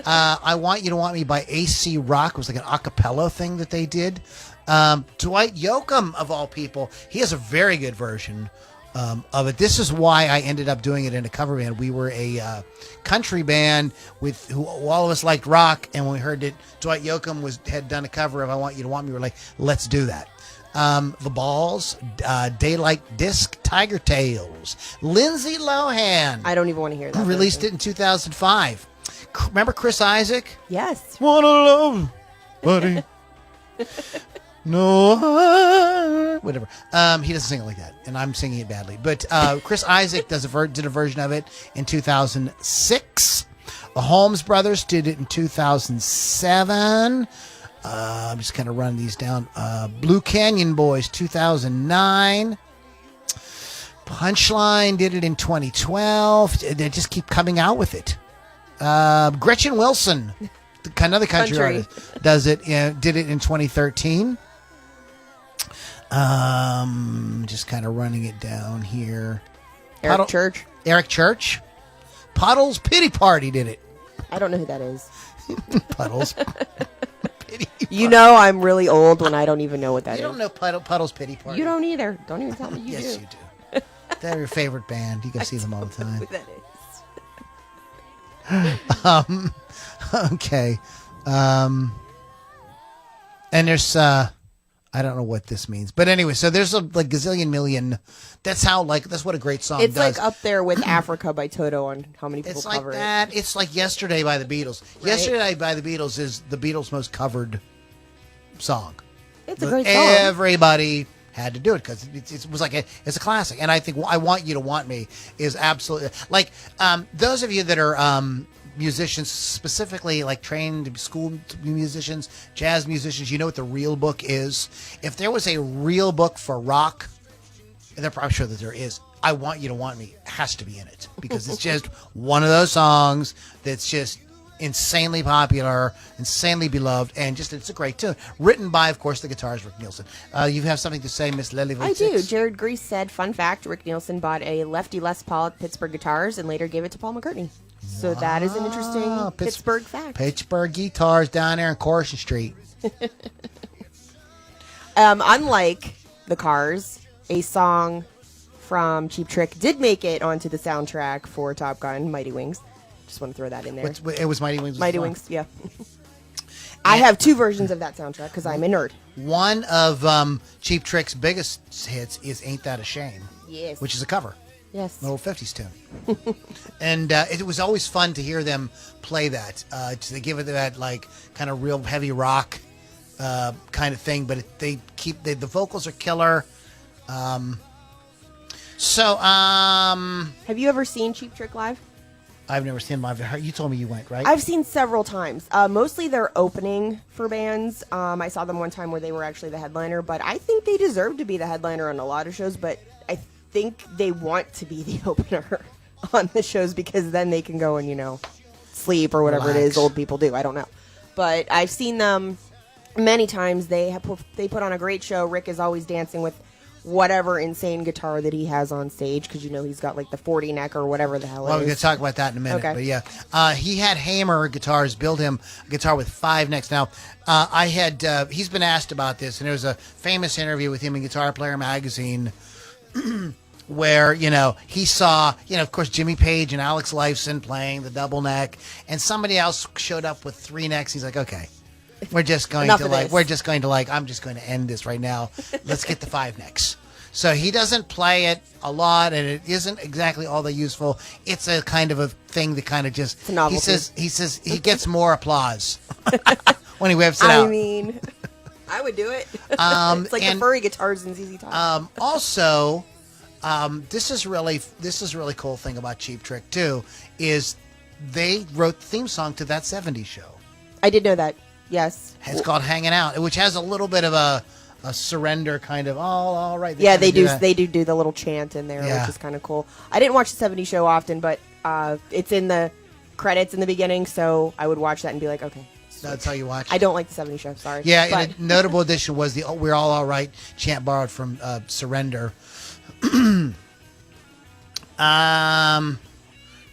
[SPEAKER 1] I Want You to Want Me by AC Rock. It was like an a cappella thing that they did. Dwight Yoakam, of all people, he has a very good version of it. This is why I ended up doing it in a cover band. We were a country band who all of us liked rock, and when we heard that Dwight Yoakam had done a cover of "I Want You to Want Me," we were like, let's do that. The Balls, Daylight Disc, Tiger Tails, Lindsay Lohan.
[SPEAKER 2] I don't even want to hear that.
[SPEAKER 1] Released
[SPEAKER 2] version.
[SPEAKER 1] it in 2005. Remember Chris Isaac?
[SPEAKER 2] Yes.
[SPEAKER 1] Wanna love, buddy. No, whatever. He doesn't sing it like that, and I'm singing it badly. But Chris Isaac did a version of it in 2006. The Holmes Brothers did it in 2007. I'm just kind of running these down. Blue Canyon Boys, 2009. Punchline did it in 2012. They just keep coming out with it. Gretchen Wilson, another country artist, did it in 2013. Just kind of running it down here.
[SPEAKER 2] Eric Church.
[SPEAKER 1] Eric Church. Puddles Pity Party did it.
[SPEAKER 2] I don't know who that is.
[SPEAKER 1] Puddles Pity Party.
[SPEAKER 2] You know I'm really old when I don't even know what that is.
[SPEAKER 1] You don't know Puddles Pity Party.
[SPEAKER 2] You don't either. Don't even tell me you
[SPEAKER 1] Yes,
[SPEAKER 2] do.
[SPEAKER 1] you do. They're your favorite band. You can see them all the time.
[SPEAKER 2] Who that is.
[SPEAKER 1] Okay. And there's I don't know what this means. But anyway, so there's a gazillion million. That's what a great song
[SPEAKER 2] It's
[SPEAKER 1] does.
[SPEAKER 2] like up there with Africa by Toto on how many people
[SPEAKER 1] It's like
[SPEAKER 2] cover
[SPEAKER 1] that. It's like Yesterday by the Beatles.
[SPEAKER 2] Right.
[SPEAKER 1] Yesterday by the Beatles is the Beatles' most covered song.
[SPEAKER 2] it. It's a great song.
[SPEAKER 1] Everybody had to do it because it was it's a classic. And I think "I Want You to Want Me" is absolutely those of you that are musicians, specifically like trained school musicians, jazz musicians, you know what the real book is. If there was a real book for rock, and I'm sure that there is, "I Want You to Want Me" has to be in it because it's just one of those songs that's just insanely popular, insanely beloved, and it's a great tune. Written by, of course, the guitarist Rick Nielsen. You have something to say, Miss Lily?
[SPEAKER 2] I do. Jared Grease said, fun fact, Rick Nielsen bought a lefty Les Paul at Pittsburgh Guitars and later gave it to Paul McCartney. So that is an interesting Pittsburgh fact.
[SPEAKER 1] Pittsburgh Guitars down there on Corson Street.
[SPEAKER 2] Unlike the Cars, a song from Cheap Trick did make it onto the soundtrack for Top Gun, Mighty Wings. Just want to throw that in there.
[SPEAKER 1] It was Mighty Wings.
[SPEAKER 2] Mighty Wings, yeah. I have two versions of that soundtrack because I'm a nerd.
[SPEAKER 1] One of Cheap Trick's biggest hits is "Ain't That a Shame,"
[SPEAKER 2] Yes.
[SPEAKER 1] which is a cover.
[SPEAKER 2] Yes.
[SPEAKER 1] An old 50s tune. And it was always fun to hear them play that. They give it that kind of real heavy rock kind of thing, but the vocals are killer. Have
[SPEAKER 2] you ever seen Cheap Trick live?
[SPEAKER 1] I've never seen them live. You told me you went, right?
[SPEAKER 2] I've seen several times. Mostly they're opening for bands. I saw them one time where they were actually the headliner, but I think they deserve to be the headliner on a lot of shows, but I think they want to be the opener on the shows because then they can go and, sleep or whatever it is old people do. I don't know. But I've seen them many times. They put on a great show. Rick is always dancing with whatever insane guitar that he has on stage because he's got the 40 neck or whatever the hell it is.
[SPEAKER 1] Well, we're going to talk about that in a minute.
[SPEAKER 2] Okay.
[SPEAKER 1] But yeah, he had Hamer Guitars build him a guitar with 5 necks. Now, he's been asked about this, and there was a famous interview with him in Guitar Player magazine where, he saw, of course, Jimmy Page and Alex Lifeson playing the double neck, and somebody else showed up with 3 necks. He's like, okay. I'm just going to end this right now. Let's get the 5 necks. So he doesn't play it a lot, and it isn't exactly all that useful. It's a kind of a thing that kind of just
[SPEAKER 2] It's a novelty.
[SPEAKER 1] he says he gets more applause when he whips it out.
[SPEAKER 2] I mean, I would do it. It's like the furry guitars in ZZ Top.
[SPEAKER 1] Also, this is really cool thing about Cheap Trick too is they wrote the theme song to that '70s show.
[SPEAKER 2] I did know that. Yes.
[SPEAKER 1] It's called "Hanging Out," which has a little bit of a surrender kind of. Oh, all right.
[SPEAKER 2] Yeah, they do.
[SPEAKER 1] that.
[SPEAKER 2] They do the little chant in there,
[SPEAKER 1] Yeah.
[SPEAKER 2] which is kind of cool. I didn't watch the '70s show often, but it's in the credits in the beginning, so I would watch that and be like, okay.
[SPEAKER 1] That's how you watch.
[SPEAKER 2] I don't like the '70s show. Sorry.
[SPEAKER 1] Yeah,
[SPEAKER 2] but
[SPEAKER 1] and a notable addition was the "We're All Right" chant borrowed from "Surrender."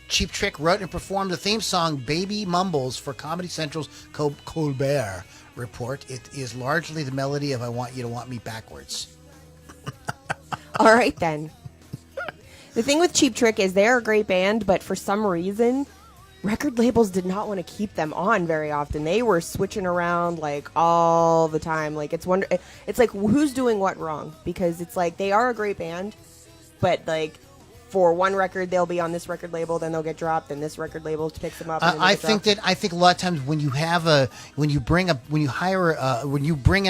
[SPEAKER 1] Cheap Trick wrote and performed the theme song "Baby Mumbles" for Comedy Central's Colbert Report. It is largely the melody of "I Want You to Want Me Backwards."
[SPEAKER 2] all right then. The thing with Cheap Trick is they're a great band, but for some reason, record labels did not want to keep them on very often. They were switching around like all the time. Like it's like who's doing what wrong, because it's like they are a great band, but like for one record they'll be on this record label, then they'll get dropped, and this record label picks them up. And then
[SPEAKER 1] I think a lot of times when you bring in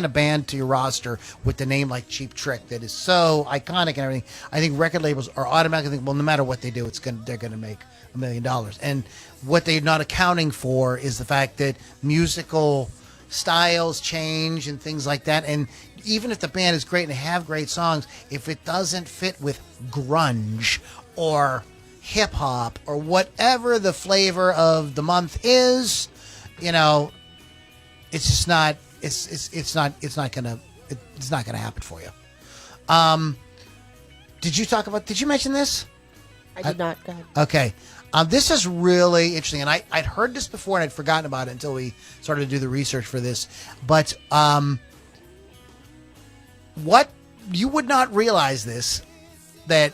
[SPEAKER 1] a band to your roster with a name like Cheap Trick that is so iconic and everything, I think record labels are automatically think, well, no matter what they do, they're going to make $1 million. And what they're not accounting for is the fact that musical styles change and things like that. And even if the band is great and they have great songs, if it doesn't fit with grunge or hip hop or whatever the flavor of the month is, it's just not. It's not gonna happen for you. Did you mention this?
[SPEAKER 2] I did not. Go ahead.
[SPEAKER 1] Okay. This is really interesting, and I'd heard this before and I'd forgotten about it until we started to do the research for this. But what you would not realize that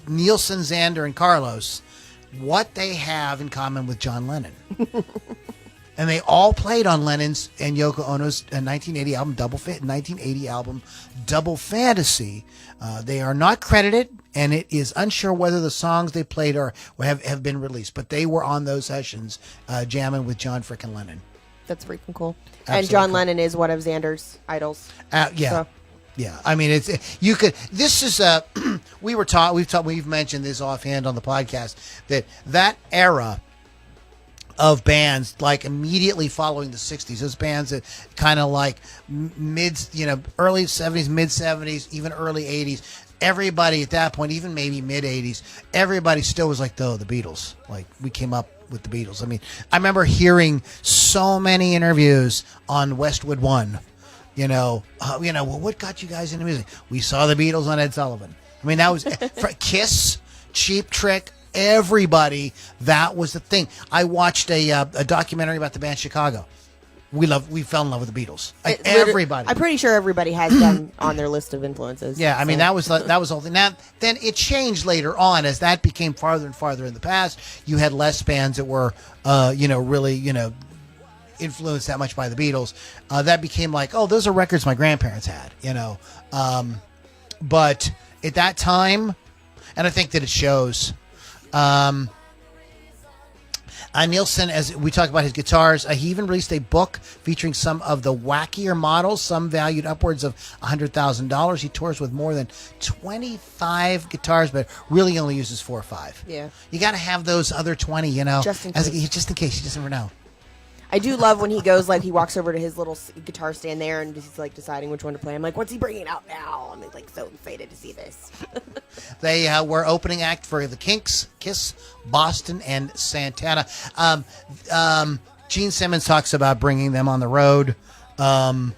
[SPEAKER 1] Nielsen, Xander, and Carlos, what they have in common with John Lennon. And they all played on Lennon's and Yoko Ono's 1980 album Double Fantasy. They are not credited, and it is unsure whether the songs they played have been released. But they were on those sessions jamming with John frickin' Lennon.
[SPEAKER 2] That's freaking cool.
[SPEAKER 1] Absolutely
[SPEAKER 2] and John
[SPEAKER 1] cool.
[SPEAKER 2] Lennon is one of Xander's idols.
[SPEAKER 1] Yeah.
[SPEAKER 2] So.
[SPEAKER 1] Yeah, I mean, we've mentioned this offhand on the podcast, that era of bands like immediately following the 60s, those bands that kind of like early 70s, mid 70s, even early 80s, everybody at that point, even maybe mid 80s, everybody still was like, the Beatles. Like, we came up with the Beatles. I mean, I remember hearing so many interviews on Westwood One. Well, what got you guys into music? We saw the Beatles on Ed Sullivan. I mean, that was Kiss, Cheap Trick, everybody. That was the thing. I watched a documentary about the band Chicago. We fell in love with the Beatles. Everybody.
[SPEAKER 2] I'm pretty sure everybody has them on their list of influences.
[SPEAKER 1] Yeah, I mean, that was the whole thing. Now, then it changed later on as that became farther and farther in the past. You had less bands that were, really, influenced that much by the Beatles. That became like, oh, those are records my grandparents had, but at that time, and I think that it shows, Nielsen, as we talk about his guitars, he even released a book featuring some of the wackier models, some valued upwards of $100,000. He tours with more than 25 guitars, but really only uses 4 or 5.
[SPEAKER 2] Yeah.
[SPEAKER 1] You got to have those other 20,
[SPEAKER 2] Just in case.
[SPEAKER 1] Just in case. You just never know.
[SPEAKER 2] I do love when he goes, like, he walks over to his little guitar stand there and he's, like, deciding which one to play. I'm like, what's he bringing out now? I'm, like, so excited to see this.
[SPEAKER 1] They were opening act for the Kinks, Kiss, Boston, and Santana. Gene Simmons talks about bringing them on the road in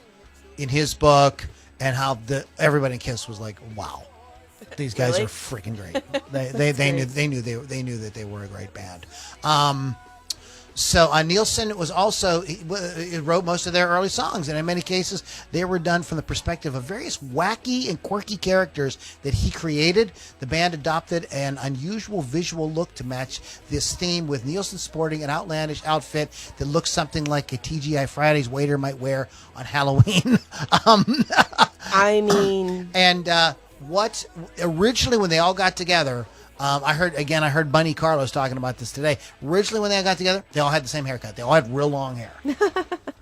[SPEAKER 1] his book, and how everybody in Kiss was like, wow. These guys
[SPEAKER 2] Really?
[SPEAKER 1] are freaking great. They knew that they were a great band. So Nielsen was also he wrote most of their early songs, and in many cases they were done from the perspective of various wacky and quirky characters that he created. The band adopted an unusual visual look to match this theme, with Nielsen sporting an outlandish outfit that looks something like a TGI Fridays waiter might wear on Halloween.
[SPEAKER 2] I mean...
[SPEAKER 1] And what originally when they all got together, I heard Bunny Carlos talking about this today. Originally when they all got together, they all had the same haircut. They all had real long hair.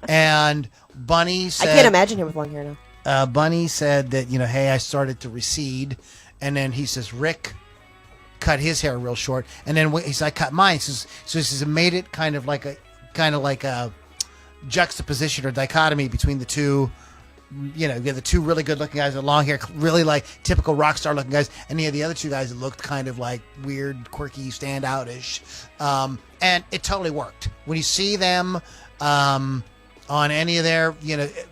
[SPEAKER 1] And Bunny said,
[SPEAKER 2] I can't imagine him with long hair now.
[SPEAKER 1] Bunny said that, hey, I started to recede. And then he says, Rick cut his hair real short. And then he said, I cut mine. So he says, it made it kind of like a juxtaposition or dichotomy between the two. You have the two really good looking guys with long hair, really like typical rock star looking guys. And you had the other two guys that looked kind of like weird, quirky, standout-ish. And it totally worked. When you see them, on any of their,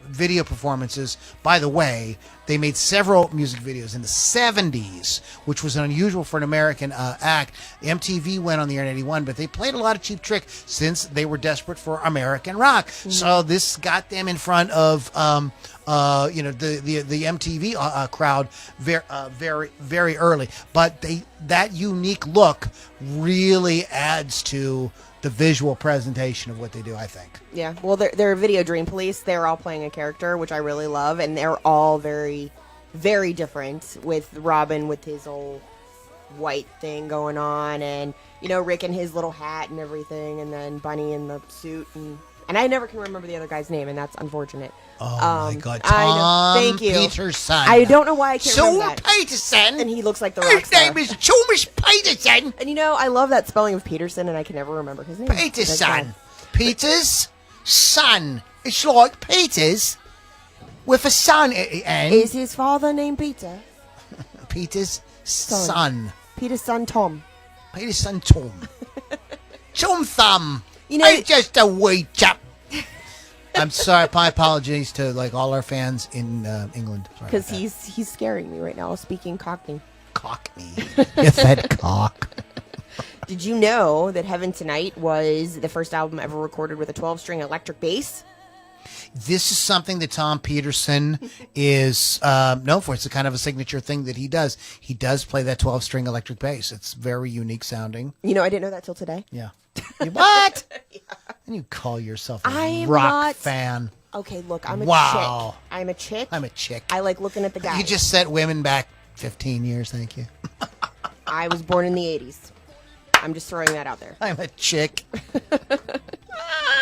[SPEAKER 1] video performances. By the way, they made several music videos in the 70s, which was unusual for an American act. MTV went on the air in 81, but they played a lot of Cheap Trick since they were desperate for American rock. Mm-hmm. So this got them in front of, the MTV crowd very, very early. But that unique look really adds to the visual presentation of what they do, I think.
[SPEAKER 2] Yeah, well, they're Video Dream Police. They're all playing a character, which I really love, and they're all very, very different, with Robin with his old white thing going on, and, Rick in his little hat and everything, and then Bunny in the suit, and I never can remember the other guy's name, and that's unfortunate.
[SPEAKER 1] Oh, my God. Tom
[SPEAKER 2] Thank you.
[SPEAKER 1] Peterson.
[SPEAKER 2] I don't know why I can't remember that.
[SPEAKER 1] Peterson.
[SPEAKER 2] And he looks like the rock star.
[SPEAKER 1] His name is Thomas Peterson.
[SPEAKER 2] And, I love that spelling of Peterson, and I can never remember his name.
[SPEAKER 1] Peterson. Peter's son. It's like Peter's with a son at the end.
[SPEAKER 2] Is his father named Peter?
[SPEAKER 1] Peter's son.
[SPEAKER 2] Peter's son, Tom.
[SPEAKER 1] Peter's son, Tom. Tom Thumb.
[SPEAKER 2] I'm
[SPEAKER 1] just a wee chap. I'm sorry. My apologies to all our fans in England.
[SPEAKER 2] Because he's scaring me right now, speaking Cockney.
[SPEAKER 1] Cockney. You fed cock.
[SPEAKER 2] Did you know that Heaven Tonight was the first album ever recorded with a 12-string electric bass?
[SPEAKER 1] This is something that Tom Peterson is known for. It's a kind of a signature thing that he does. He does play that 12-string electric bass. It's very unique sounding.
[SPEAKER 2] I didn't know that till today.
[SPEAKER 1] Yeah. What? Yeah. And you call yourself a rock fan.
[SPEAKER 2] Okay, look, I'm a
[SPEAKER 1] wow.
[SPEAKER 2] chick. I'm a chick.
[SPEAKER 1] I'm a chick.
[SPEAKER 2] I like looking at the guys.
[SPEAKER 1] You just set women back 15 years, thank you.
[SPEAKER 2] I was born in the 80s. I'm just throwing that out there.
[SPEAKER 1] I'm a chick.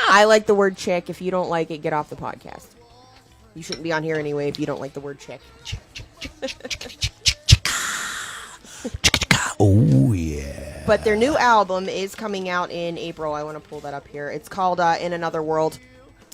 [SPEAKER 2] I like the word chick. If you don't like it, get off the podcast. You shouldn't be on here anyway if you don't like the word chick.
[SPEAKER 1] Oh, yeah.
[SPEAKER 2] But their new album is coming out in April. I want to pull that up here. It's called In Another World.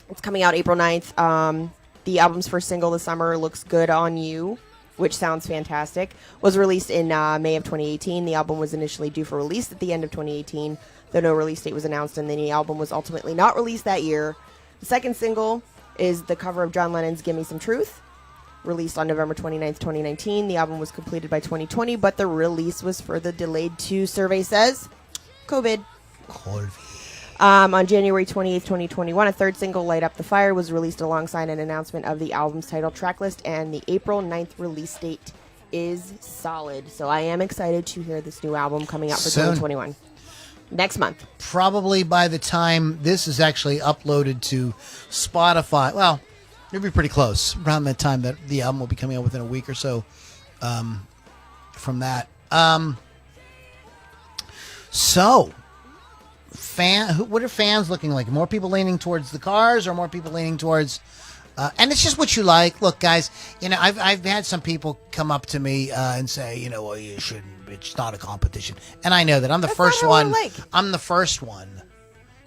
[SPEAKER 2] It's coming out April 9th. The album's first single this summer, Looks Good on You, which sounds fantastic, was released in May of 2018. The album was initially due for release at the end of 2018, though no release date was announced, and then the album was ultimately not released that year. The second single is the cover of John Lennon's Gimme Some Truth, released on November 29th, 2019. The album was completed by 2020, but the release was further delayed to, survey says, COVID. On January 28th, 2021, a third single, Light Up the Fire, was released alongside an announcement of the album's title track list, and the April 9th release date is solid. So I am excited to hear this new album coming out for 2021. Next month.
[SPEAKER 1] Probably by the time this is actually uploaded to Spotify. Well, it'll be pretty close. Around that time that the album will be coming out within a week or so from that. What are fans looking like? More people leaning towards the cars or more people leaning towards... and it's just what you like. Look, guys, I've had some people come up to me and say, well, you shouldn't. It's not a competition. And I know that. I'm the first one. I'm the first one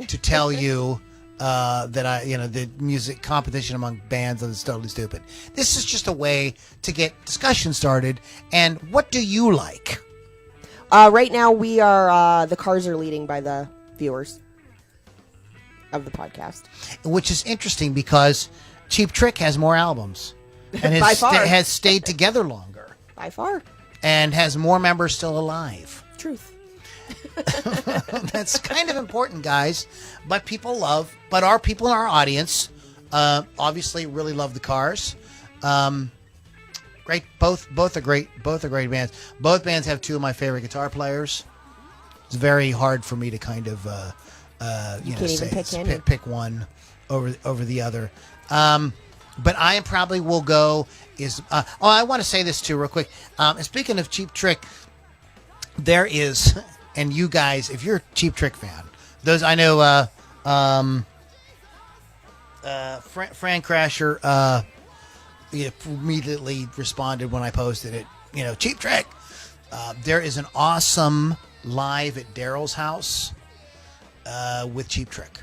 [SPEAKER 1] to tell you that the music competition among bands is totally stupid. This is just a way to get discussion started. And what do you like?
[SPEAKER 2] Right now, we are the cars are leading by the viewers of the podcast,
[SPEAKER 1] which is interesting because Cheap Trick has more albums and has stayed together longer
[SPEAKER 2] by far,
[SPEAKER 1] and has more members still alive.
[SPEAKER 2] Truth.
[SPEAKER 1] That's kind of important, guys. But our people in our audience obviously really love the Cars. Great, both are great bands. Both bands have two of my favorite guitar players. It's very hard for me to kind of
[SPEAKER 2] pick
[SPEAKER 1] one over the other. But I probably will go is. I want to say this too, real quick. Speaking of Cheap Trick, there is, and you guys, if you're a Cheap Trick fan, those I know. Fran Crasher immediately responded when I posted it. Cheap Trick. There is an awesome live at Daryl's house with Cheap Trick.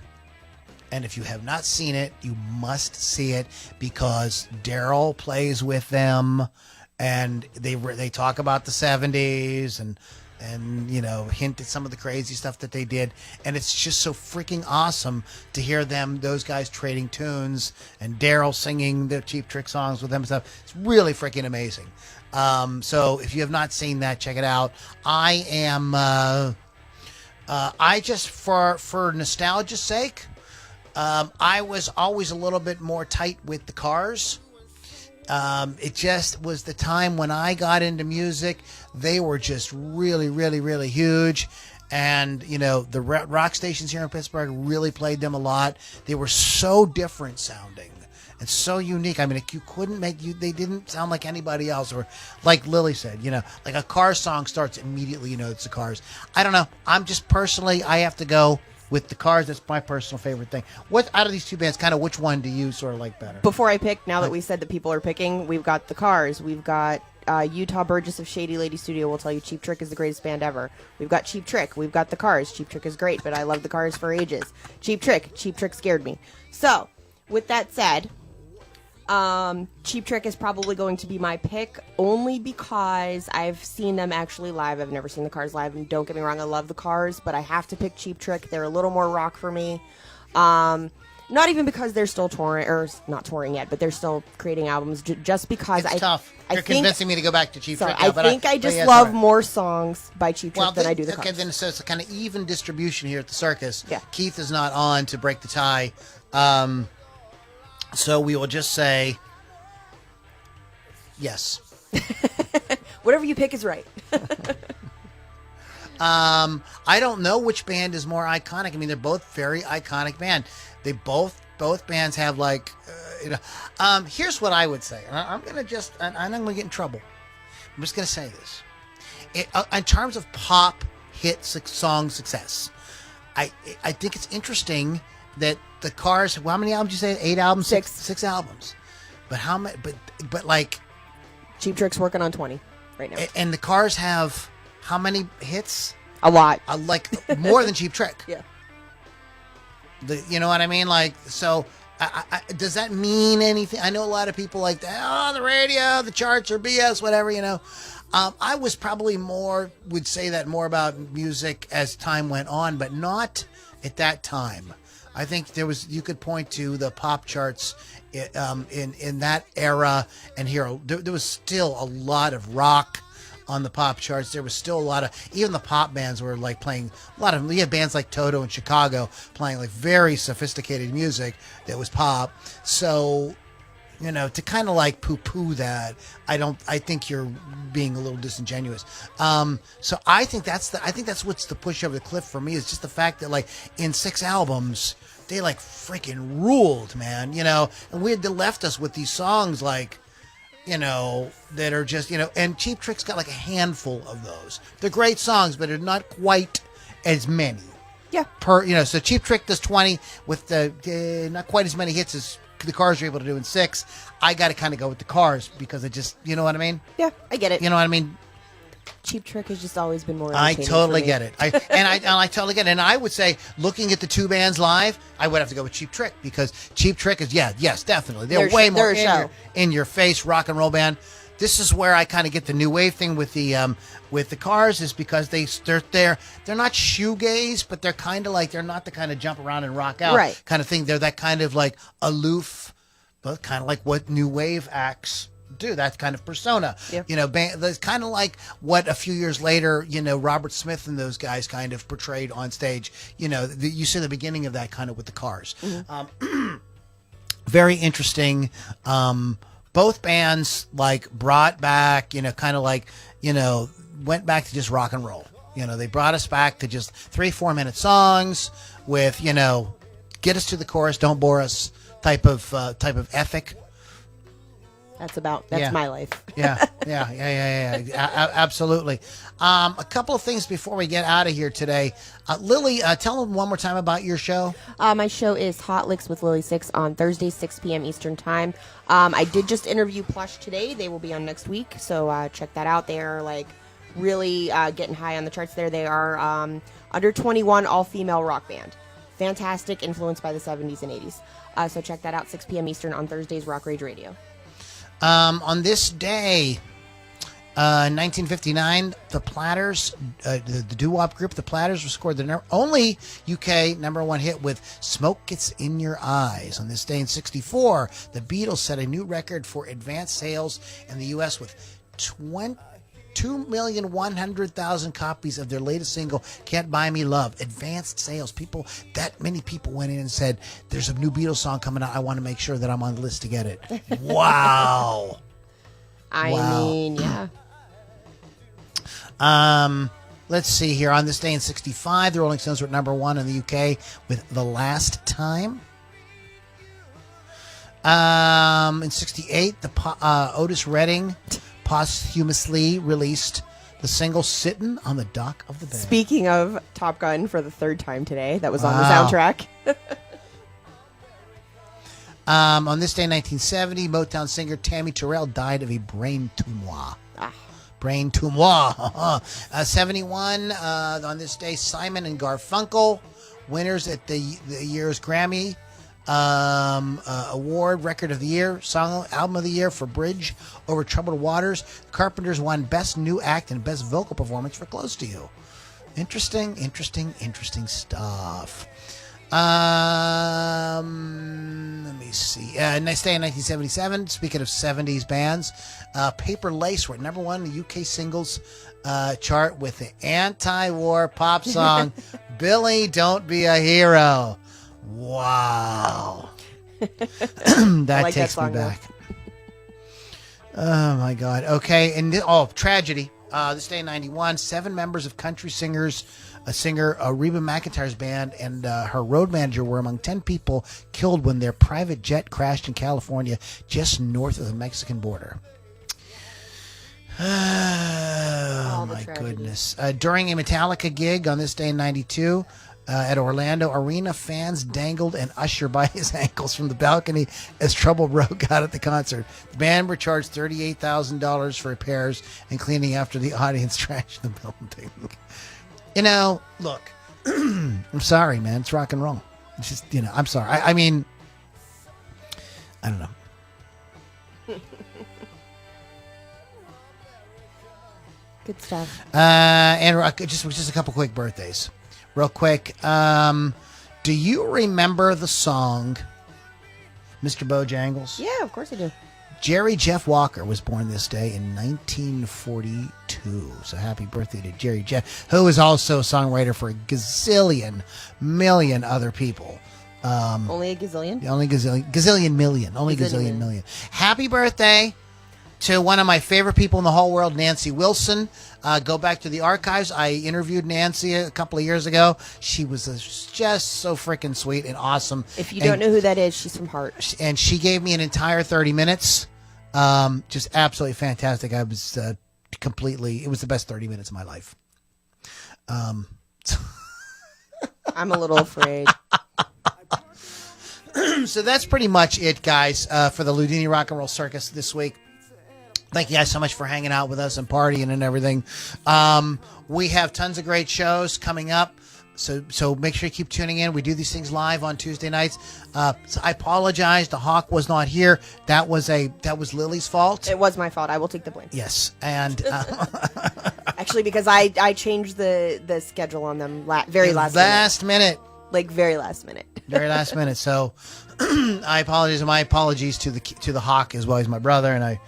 [SPEAKER 1] And if you have not seen it, you must see it because Daryl plays with them, and they talk about the 70s and hint at some of the crazy stuff that they did, and it's just so freaking awesome to hear those guys trading tunes and Daryl singing the Cheap Trick songs with them and stuff. It's really freaking amazing. So if you have not seen that, check it out. I am I just for nostalgia's sake. I was always a little bit more tight with the Cars. It just was the time when I got into music. They were just really, really, really huge. And, the rock stations here in Pittsburgh really played them a lot. They were so different sounding and so unique. I mean, you couldn't they didn't sound like anybody else. Or like Lily said, like a Cars song starts immediately, it's the Cars. I don't know. I'm just personally, I have to go with the Cars. That's my personal favorite thing. What out of these two bands, kind of which one do you sort of like better?
[SPEAKER 2] Before I pick, now that we said that people are picking, we've got the Cars. We've got Utah Burgess of Shady Lady Studio will tell you Cheap Trick is the greatest band ever. We've got Cheap Trick. We've got the Cars. Cheap Trick is great, but I love the Cars for ages. Cheap Trick scared me. So, with that said, Cheap Trick is probably going to be my pick only because I've seen them actually live. I've never seen the Cars live, and don't get me wrong, I love the Cars, but I have to pick Cheap Trick. They're a little more rock for me. Not even because they're still touring, or not touring yet, but they're still creating albums. Just because
[SPEAKER 1] it's tough. You're convincing me to go back to Cheap Trick.
[SPEAKER 2] I think I just love more songs by Cheap Trick than I do the Cars.
[SPEAKER 1] Okay, then so it's a kind of even distribution here at the Circus.
[SPEAKER 2] Yeah.
[SPEAKER 1] Keith is not on to break the tie. So we will just say yes.
[SPEAKER 2] Whatever you pick is right.
[SPEAKER 1] I don't know which band is more iconic. I mean, they're both very iconic band. They both bands have like, here's what I would say. And I'm going to get in trouble. I'm just going to say this. In terms of pop hit song success, I think it's interesting that the Cars, how many albums did you say? 8 albums? Six albums. But how many, but like.
[SPEAKER 2] Cheap Trick's working on 20 right now.
[SPEAKER 1] And the Cars have how many hits?
[SPEAKER 2] A lot.
[SPEAKER 1] Like more than Cheap Trick.
[SPEAKER 2] Yeah.
[SPEAKER 1] You know what I mean? Like, so does that mean anything? I know a lot of people like that. Oh, the radio, the charts are BS, whatever, I was probably would say that more about music as time went on, but not at that time. I think you could point to the pop charts in that era, and here there was still a lot of rock on the pop charts. There was still a lot of, even the pop bands were like playing a lot of, you had bands like Toto in Chicago playing like very sophisticated music that was pop. So, to kind of like poo-poo that, I think you're being a little disingenuous. So I think that's what's the push over the cliff for me, is just the fact that like in 6 albums, they like freaking ruled, man, and they left us with these songs like, that are just, and Cheap Trick's got like a handful of those. They're great songs, but they're not quite as many.
[SPEAKER 2] Yeah.
[SPEAKER 1] So Cheap Trick does 20 with the not quite as many hits as the Cars are able to do in 6. I got to kind of go with the Cars because it just, you know what I mean?
[SPEAKER 2] Yeah, I get it.
[SPEAKER 1] You know what I mean?
[SPEAKER 2] Cheap Trick has just always been more
[SPEAKER 1] I
[SPEAKER 2] entertaining
[SPEAKER 1] totally
[SPEAKER 2] for me.
[SPEAKER 1] get it. I totally get it. And I would say, looking at the 2 bands live, I would have to go with Cheap Trick because Cheap Trick is, yes, definitely. They're way more in your face rock and roll band. This is where I kind of get the new wave thing with the Cars, is because they're not shoegaze, but they're kind of like, they're not the kind of jump around and rock out kind of thing. They're that kind of like aloof, but kind of like what new wave acts do, that kind of persona. Yep. That's kind of like what a few years later, Robert Smith and those guys kind of portrayed on stage. You see the beginning of that kind of with the Cars. Mm-hmm. Very interesting. Both bands like brought back, kind of like, went back to just rock and roll. They brought us back to just 3-4 minute songs with, get us to the chorus, don't bore us type of ethic.
[SPEAKER 2] That's my life.
[SPEAKER 1] Yeah. Absolutely. A couple of things before we get out of here today. Lily, tell them one more time about your show.
[SPEAKER 2] My show is Hot Licks with Lily Six on Thursday, 6 p.m. Eastern Time. I did just interview Plush today. They will be on next week, so check that out. They are really getting high on the charts there. They are under 21 all-female rock band. Fantastic, influenced by the 70s and 80s. So check that out, 6 p.m. Eastern on Thursdays, Rock Rage Radio.
[SPEAKER 1] On this day, 1959, the Platters, the doo-wop group, the Platters, scored the only UK #1 hit with "Smoke Gets in Your Eyes." On this day in '64, the Beatles set a new record for advanced sales in the U.S. with 2,100,000 copies of their latest single, "Can't Buy Me Love." Advanced sales. That many people went in and said, "There's a new Beatles song coming out. I want to make sure that I'm on the list to get it." Wow.
[SPEAKER 2] I mean, yeah.
[SPEAKER 1] Let's see here. On this day in '65, the Rolling Stones were at #1 in the UK with "The Last Time." In '68, Otis Redding posthumously released the single "Sittin' on the Dock of the Bay."
[SPEAKER 2] Speaking of Top Gun for the third time today, that was on the soundtrack.
[SPEAKER 1] On this day in 1970, Motown singer Tammy Terrell died of a brain tumor. Brain tumor. 71, on this day, Simon and Garfunkel, winners at the year's Grammy Award, Record of the Year, Song Album of the Year for Bridge Over Troubled Waters. The Carpenters won Best New Act and Best Vocal Performance for Close to You. Interesting stuff. Let me see. Next day in 1977, speaking of 70s bands, Paper Lace were at #1 in the UK singles chart with the anti-war pop song "Billy, Don't Be a Hero." Wow. That takes me back. Oh, my God. Okay, and tragedy. This day in 91, 7 members of country singer Reba McEntire's band and her road manager were among 10 people killed when their private jet crashed in California just north of the Mexican border. Oh, my goodness. During a Metallica gig on this day in 92, at Orlando Arena, fans dangled an Usher by his ankles from the balcony as trouble broke out at the concert. The band were charged $38,000 for repairs and cleaning after the audience trashed the building. Look, I'm sorry, man. It's rock and roll. It's just, I'm sorry. I mean, I don't know.
[SPEAKER 2] Good stuff.
[SPEAKER 1] And just a couple quick birthdays. Real quick. Do you remember the song Mr. Bojangles?
[SPEAKER 2] Yeah, of course I do.
[SPEAKER 1] Jerry Jeff Walker was born this day in 1942. So happy birthday to Jerry Jeff, who is also a songwriter for a gazillion million other people.
[SPEAKER 2] Only a gazillion?
[SPEAKER 1] Only gazillion million. Only gazillion million. Happy birthday to one of my favorite people in the whole world, Nancy Wilson. Go back to the archives. I interviewed Nancy a couple of years ago. She was just so freaking sweet and awesome.
[SPEAKER 2] If you don't know who that is, she's from Heart.
[SPEAKER 1] And she gave me an entire 30 minutes. Just absolutely fantastic. I was it was the best 30 minutes of my life.
[SPEAKER 2] I'm a little afraid.
[SPEAKER 1] So that's pretty much it, guys, for the Loudini Rock and Roll Circus this week. Thank you guys so much for hanging out with us and partying and everything. We have tons of great shows coming up, so make sure you keep tuning in. We do these things live on Tuesday nights. So I apologize. The Hawk was not here. That was Lily's fault.
[SPEAKER 2] It was my fault. I will take the blame.
[SPEAKER 1] Yes, and
[SPEAKER 2] actually, because I changed the schedule on them very last minute. Like very last minute.
[SPEAKER 1] Very last minute. So I apologize. My apologies to the Hawk as well. He's my brother, and I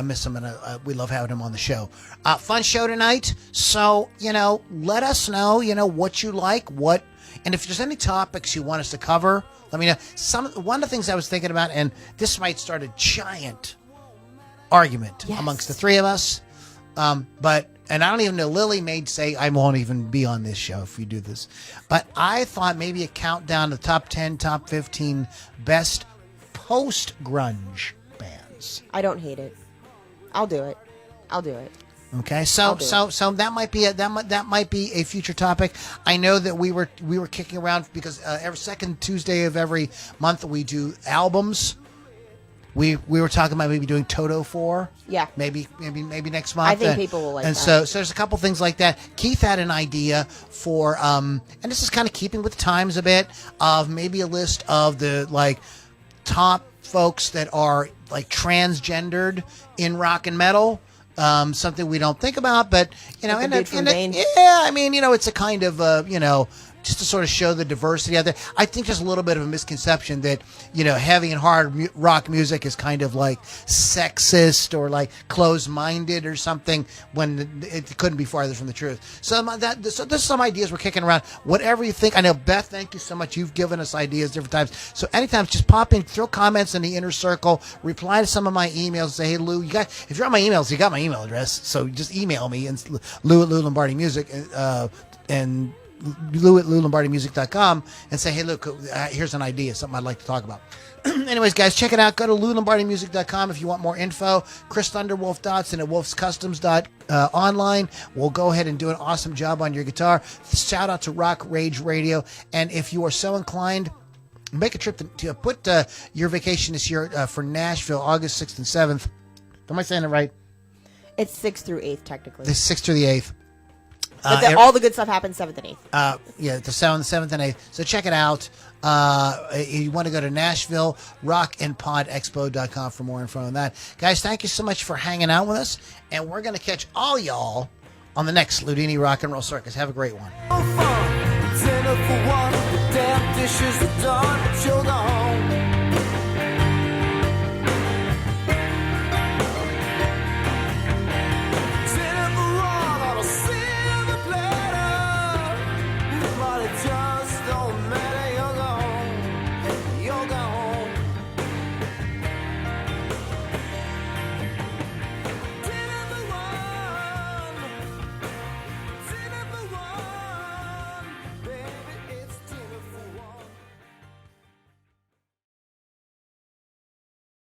[SPEAKER 1] miss him, and we love having him on the show. Fun show tonight. So, let us know, what you like, and if there's any topics you want us to cover, let me know. One of the things I was thinking about, and this might start a giant argument amongst the three of us, and I don't even know, Lily may say I won't even be on this show if we do this, but I thought maybe a countdown to the top 10, top 15 best post-grunge bands. musicians.
[SPEAKER 2] I don't hate it. I'll do it.
[SPEAKER 1] Okay, so that might be that might be a future topic. I know that we were kicking around because every second Tuesday of every month we do albums. We were talking about maybe doing Toto 4.
[SPEAKER 2] Yeah.
[SPEAKER 1] Maybe next month.
[SPEAKER 2] I think people will like
[SPEAKER 1] and
[SPEAKER 2] that.
[SPEAKER 1] So there's a couple things like that. Keith had an idea for and this is kind of keeping with the times a bit, of maybe a list of the like top folks that are like transgendered in rock and metal. Something we don't think about, but yeah, I mean, it's a kind of just to sort of show the diversity out there. I think there's a little bit of a misconception that heavy and hard rock music is kind of like sexist or like closed-minded or something, when it couldn't be farther from the truth. So there's some ideas we're kicking around. Whatever you think. I know, Beth, thank you so much. You've given us ideas different times. So anytime, just pop in, throw comments in the inner circle, reply to some of my emails, say, hey Lou, if you're on my emails, you got my email address. So just email me, and Lou at Lou Lombardi Music, and Lou at LouLombardiMusic.com, and say, hey, look, here's an idea, something I'd like to talk about. Anyways, guys, check it out. Go to LouLombardiMusic.com if you want more info. Chris Thunderwolf Dotson at wolfscustoms.online will go ahead and do an awesome job on your guitar. Shout out to Rock Rage Radio. And if you are so inclined, make a trip to put your vacation this year for Nashville, August 6th and 7th. Am I saying it right?
[SPEAKER 2] It's 6th through 8th, technically.
[SPEAKER 1] The 6th through the 8th.
[SPEAKER 2] But all the good stuff happens 7th and 8th.
[SPEAKER 1] Yeah, the 7th and 8th. So check it out. You want to go to Nashville, rockandpodexpo.com for more info on that. Guys, thank you so much for hanging out with us. And we're going to catch all y'all on the next Loudini Rock and Roll Circus. Have a great one.
[SPEAKER 3] Dinner for one, damn dishes are done, show the home.